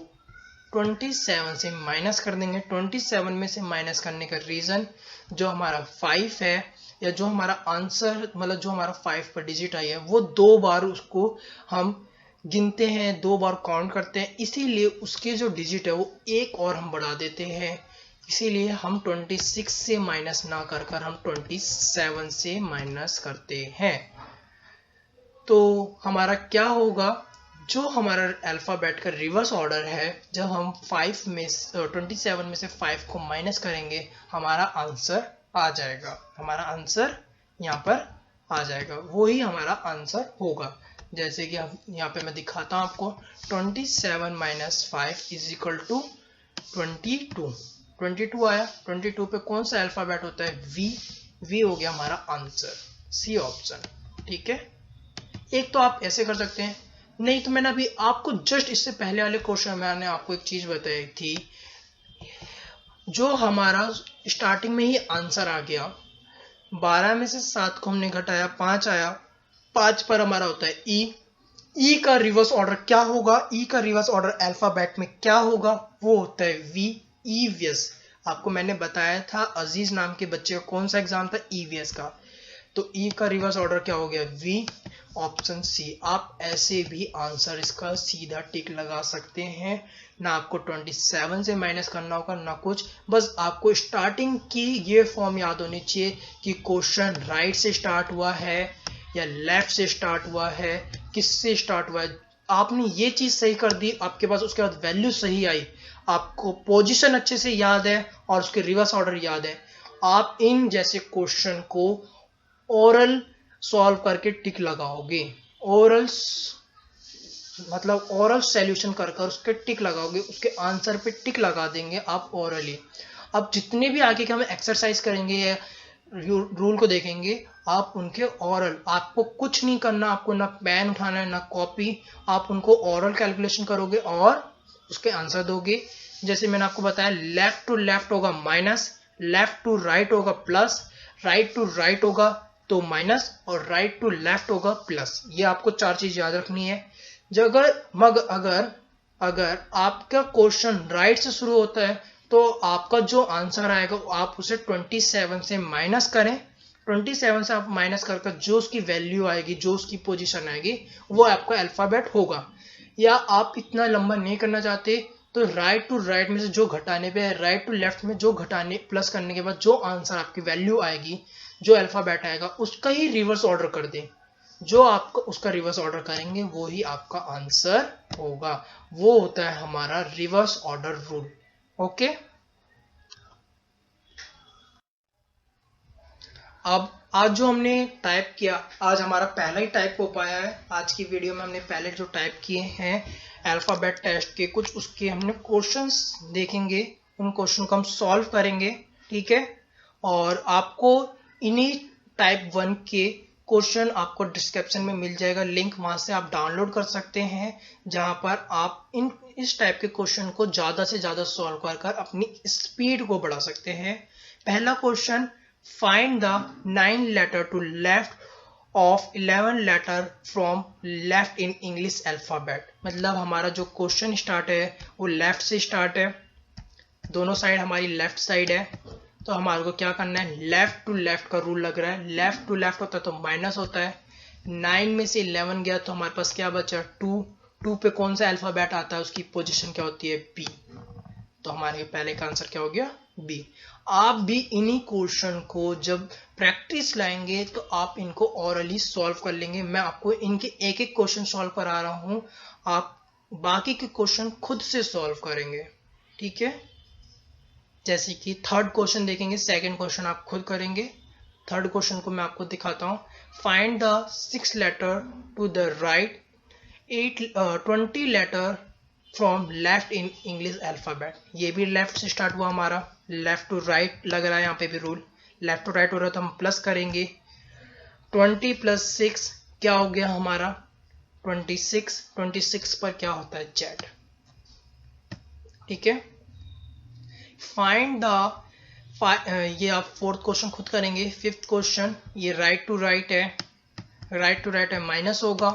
27 से माइनस कर देंगे। 27 में से माइनस करने का रीजन, जो हमारा 5 है, या जो हमारा आंसर मतलब जो हमारा 5 पर डिजिट आई है वो 2 बार उसको हम गिनते हैं, 2 बार काउंट करते हैं, इसीलिए उसके जो डिजिट है वो एक और हम बढ़ा देते हैं। इसीलिए हम 26 से माइनस ना कर कर हम 27 से माइनस करते हैं। तो हमारा क्या होगा, जो हमारा अल्फ़ाबेट का रिवर्स ऑर्डर है, जब हम 27 में से 5 को माइनस करेंगे हमारा आंसर आ जाएगा, हमारा आंसर यहाँ पर आ जाएगा, वही हमारा आंसर होगा। जैसे कि अब यहाँ पे मैं दिखाता हूँ आपको, 27 माइनस 5 इज इक्वल टू 22 आया। 22 पे कौन सा अल्फ़ाबेट होता है? वी हो गया हमारा आंसर, सी ऑप्शन। ठीक है, एक तो आप ऐसे कर सकते हैं, नहीं तो मैंने अभी आपको जस्ट इससे पहले वाले क्वेश्चन में मैंने आपको एक चीज बताई थी, जो हमारा स्टार्टिंग में ही आंसर आ गया, 12 में से 7 को हमने घटाया, 5 आया, 5 पर हमारा होता है ई का रिवर्स ऑर्डर क्या होगा? ई का रिवर्स ऑर्डर अल्फाबेट में क्या होगा? वो होता है वी, ईवीएस। आपको मैंने बताया था अजीज नाम के बच्चे का कौन सा एग्जाम था? ईवीएस का। तो ई का रिवर्स ऑर्डर क्या हो गया? V, option C. आप ऐसे भी आंसर इसका सीधा टिक लगा सकते हैं, ना आपको 27 से माइनस करना होगा ना कुछ, बस आपको स्टार्टिंग की ये फॉर्म याद होनी चाहिए कि क्वेश्चन राइट से स्टार्ट हुआ है या लेफ्ट से स्टार्ट हुआ है, किससे स्टार्ट हुआ है। आपने ये चीज सही कर दी, आपके पास उसके बाद वैल्यू सही आई, आपको पोजीशन अच्छे से याद है और उसके रिवर्स ऑर्डर याद है, आप इन जैसे क्वेश्चन को ओरल सॉल्व करके टिक लगाओगे। ओरल मतलब ओरल सॉल्यूशन कर उसके टिक लगाओगे, उसके आंसर पे टिक लगा देंगे आप ओरली। अब जितने भी आगे के हम एक्सरसाइज करेंगे या रूल को देखेंगे, आप उनके ओरल, आपको कुछ नहीं करना, आपको ना पेन उठाना है ना कॉपी, आप उनको ओरल कैलकुलेशन करोगे और उसके आंसर दोगे। जैसे मैंने आपको बताया, लेफ्ट टू लेफ्ट होगा माइनस, लेफ्ट टू राइट होगा प्लस, राइट टू राइट होगा तो माइनस, और राइट टू लेफ्ट होगा प्लस। ये आपको 4 चीज याद रखनी है। जब अगर आपका क्वेश्चन राइट से शुरू होता है तो आपका जो आंसर आएगा आप उसे 27 से माइनस करें, 27 से आप माइनस कर जो उसकी वैल्यू आएगी, जो उसकी पोजीशन आएगी, वो आपका अल्फाबेट होगा। या आप इतना लंबा नहीं करना चाहते तो राइट टू राइट में से जो घटाने पे, राइट टू लेफ्ट में जो घटाने प्लस करने के बाद जो आंसर आपकी वैल्यू आएगी, जो अल्फाबेट आएगा, उसका ही रिवर्स ऑर्डर कर दें। जो आपका उसका रिवर्स ऑर्डर करेंगे वो ही आपका आंसर होगा। वो होता है हमारा रिवर्स ऑर्डर रूल। ओके, अब आज जो हमने टाइप किया, आज हमारा पहला ही टाइप हो पाया है। आज की वीडियो में हमने पहले जो टाइप किए हैं अल्फाबेट टेस्ट के कुछ, उसके हमने क्वेश्चंस देखेंगे, उन क्वेश्चन को हम सॉल्व करेंगे। ठीक है, और आपको इन्हीं टाइप 1 के क्वेश्चन आपको डिस्क्रिप्शन में मिल जाएगा लिंक, वहां से आप डाउनलोड कर सकते हैं, जहां पर आप इस टाइप के क्वेश्चन को ज्यादा से ज्यादा सॉल्व कर अपनी स्पीड को बढ़ा सकते हैं। पहला question, find the 9 letter to left of 11 letter from left in English alphabet. मतलब हमारा जो क्वेश्चन स्टार्ट है वो लेफ्ट से स्टार्ट है, दोनों साइड हमारी लेफ्ट साइड है, तो हमारे को क्या करना है, लेफ्ट टू लेफ्ट का रूल लग रहा है। लेफ्ट टू लेफ्ट होता है तो माइनस होता है, 9 में से 11 गया तो हमारे पास क्या बचा, 2 पे कौन सा अल्फाबेट आता है, उसकी पोजीशन क्या होती है, बी। तो हमारे पहले का आंसर क्या हो गया, बी। आप भी इन्हीं क्वेश्चन को जब प्रैक्टिस लाएंगे तो आप इनको ओरली सॉल्व कर लेंगे। मैं आपको इनके एक एक क्वेश्चन सॉल्व करा रहा हूं, आप बाकी के क्वेश्चन खुद से सॉल्व करेंगे। ठीक है, जैसे कि थर्ड क्वेश्चन देखेंगे, सेकंड क्वेश्चन आप खुद करेंगे। थर्ड क्वेश्चन को मैं आपको दिखाता हूं, find the 6 letter to the right 20 letter from left in English alphabet. ये भी लेफ्ट से स्टार्ट हुआ हमारा, लेफ्ट टू राइट लग रहा है यहाँ पे भी रूल, लेफ्ट टू राइट हो रहा है तो हम प्लस करेंगे। 20 प्लस 6 क्या हो गया हमारा, 26। 26 पर क्या होता है, जेड। ठीक है, फाइंड द, ये आप फोर्थ क्वेश्चन खुद करेंगे। फिफ्थ क्वेश्चन, ये राइट टू राइट है, राइट टू राइट है माइनस होगा।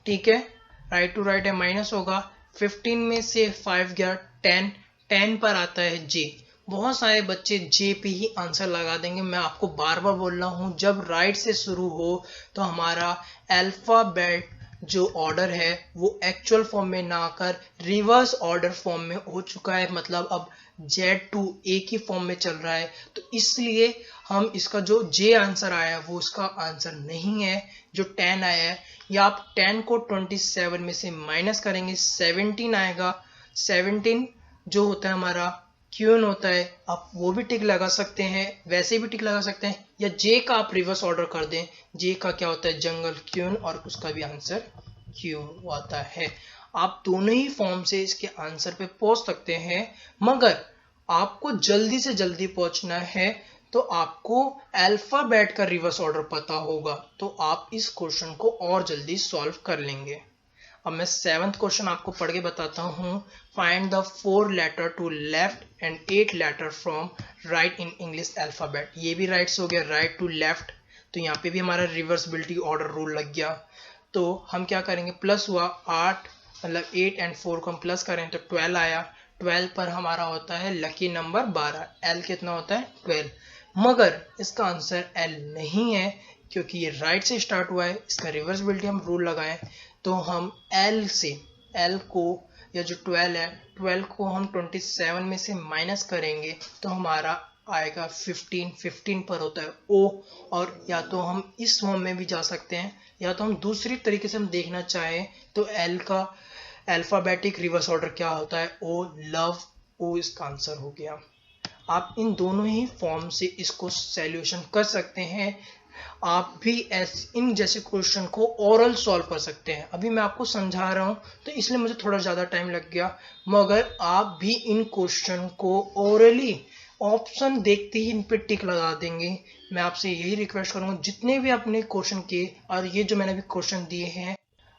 ठीक है, राइट टू राइट है माइनस होगा। 15 में से 5 गया 10, 10 पर आता है जे। बहुत सारे बच्चे जे पे ही आंसर लगा देंगे। मैं आपको बार बार बोल रहा हूं, जब राइट से शुरू हो तो हमारा अल्फाबेट जो ऑर्डर है वो एक्चुअल फॉर्म में ना आकर रिवर्स ऑर्डर फॉर्म में हो चुका है, मतलब अब Z2 एक ही फॉर्म में चल रहा है। तो इसलिए हम इसका जो जे आंसर आया है वो उसका आंसर नहीं है। जो 10 आया है, या आप 10 को 27 में से माइनस करेंगे 17 आएगा। 17 जो होता है हमारा क्यून होता है, आप वो भी टिक लगा सकते हैं, वैसे भी टिक लगा सकते हैं, या जे का आप रिवर्स ऑर्डर कर दें। जे का क्या होता है जंगल क्यून, और उसका भी आंसर क्यू आता है। आप दोनों ही फॉर्म से इसके आंसर पे पहुंच सकते हैं, मगर आपको जल्दी से जल्दी पहुंचना है तो आपको अल्फाबेट का रिवर्स ऑर्डर पता होगा, तो आप इस क्वेश्चन को और जल्दी सॉल्व कर लेंगे। अब मैं 7th क्वेश्चन आपको पढ़ के बताता हूँ। Find the 4 letter to left and 8 letter from right in English alphabet. ये भी राइट हो गया, राइट टू लेफ्ट, तो यहाँ पे भी हमारा रिवर्सिबिलिटी ऑर्डर रूल लग गया। तो हम क्या करेंगे, प्लस हुआ 8, मतलब 8 एंड 4 को हम प्लस करें तो 12 आया। 12 पर हमारा होता है लकी नंबर 12। एल कितना होता है 12, मगर इसका आंसर एल नहीं है क्योंकि ये राइट से स्टार्ट हुआ है। इसका रिवर्सिबिलिटी हम रूल लगाएं तो हम एल से, एल को या जो 12 है, 12 को हम 27 में से माइनस करेंगे तो हमारा आएगा 15। 15 पर होता है ओ, और या तो हम इस फॉर्म में भी जा सकते हैं, या तो हम दूसरी तरीके से हम देखना चाहें तो एल का अल्फाबेटिक रिवर्स ऑर्डर क्या होता है, ओ लव, ओ इसका आंसर हो गया। आप इन दोनों ही फॉर्म से इसको सॉल्यूशन कर सकते हैं। आप भी इन जैसे क्वेश्चन को ओरल सॉल्व कर सकते हैं। अभी मैं आपको समझा रहा हूं तो इसलिए मुझे थोड़ा ज़्यादा टाइम लग गया, मगर आप भी इन क्वेश्चन को ओरली ऑप्शन देखते ही इन पे टिक लगा देंगे। मैं आपसे यही रिक्वेस्ट करूंगा, जितने भी आपने क्वेश्चन किए और ये जो मैंने अभी क्वेश्चन दिए हैं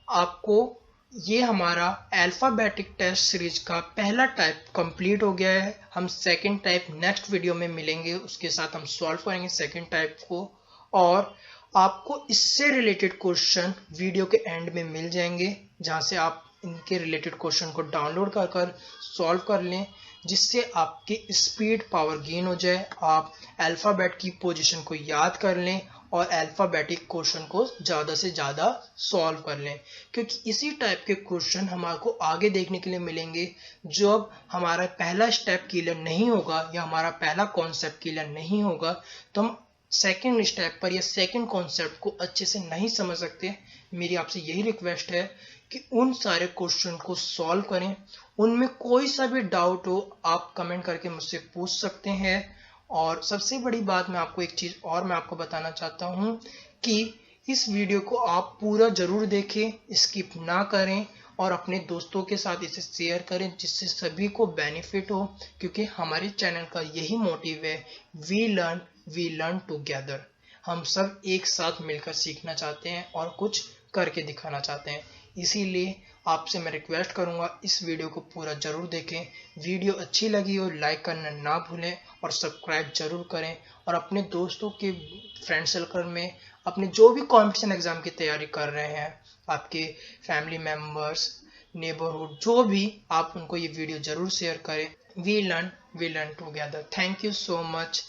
आपको, ये हमारा अल्फाबेटिक टेस्ट सीरीज का पहला टाइप कंप्लीट हो गया है। हम सेकंड टाइप नेक्स्ट वीडियो में मिलेंगे, उसके साथ हम सॉल्व करेंगे सेकंड टाइप को, और आपको इससे रिलेटेड क्वेश्चन वीडियो के एंड में मिल जाएंगे, जहां से आप इनके रिलेटेड क्वेश्चन को डाउनलोड कर सॉल्व कर लें, जिससे आपकी स्पीड पावर गेन हो जाए। आप अल्फाबेट की पोजीशन को याद कर लें और अल्फाबेटिक क्वेश्चन को ज़्यादा से ज़्यादा सॉल्व कर लें, क्योंकि इसी टाइप के क्वेश्चन हमारे को आगे देखने के लिए मिलेंगे। जब हमारा पहला स्टेप क्लियर नहीं होगा या हमारा पहला कॉन्सेप्ट क्लियर नहीं होगा तो हम सेकंड स्टेप पर या सेकंड कॉन्सेप्ट को अच्छे से नहीं समझ सकते। मेरी आपसे यही रिक्वेस्ट है कि उन सारे क्वेश्चन को सॉल्व करें। उनमें कोई सा भी डाउट हो आप कमेंट करके मुझसे पूछ सकते हैं। और सबसे बड़ी बात, मैं आपको एक चीज़ और मैं आपको बताना चाहता हूं कि इस वीडियो को आप पूरा ज़रूर देखें, स्किप ना करें, और अपने दोस्तों के साथ इसे शेयर करें जिससे सभी को बेनिफिट हो, क्योंकि हमारे चैनल का यही मोटिव है, वी लर्न टुगेदर। हम सब एक साथ मिलकर सीखना चाहते हैं और कुछ करके दिखाना चाहते हैं। इसीलिए आपसे मैं रिक्वेस्ट करूंगा इस वीडियो को पूरा जरूर देखें। वीडियो अच्छी लगी हो लाइक करना ना भूलें और सब्सक्राइब जरूर करें, और अपने दोस्तों के फ्रेंड सर्कल में अपने जो भी कॉम्पिटिशन एग्जाम की तैयारी कर रहे हैं, आपके फैमिली मेम्बर्स, नेबरहुड, जो भी, आप उनको ये वीडियो जरूर शेयर करें। We learn together. Thank you so much.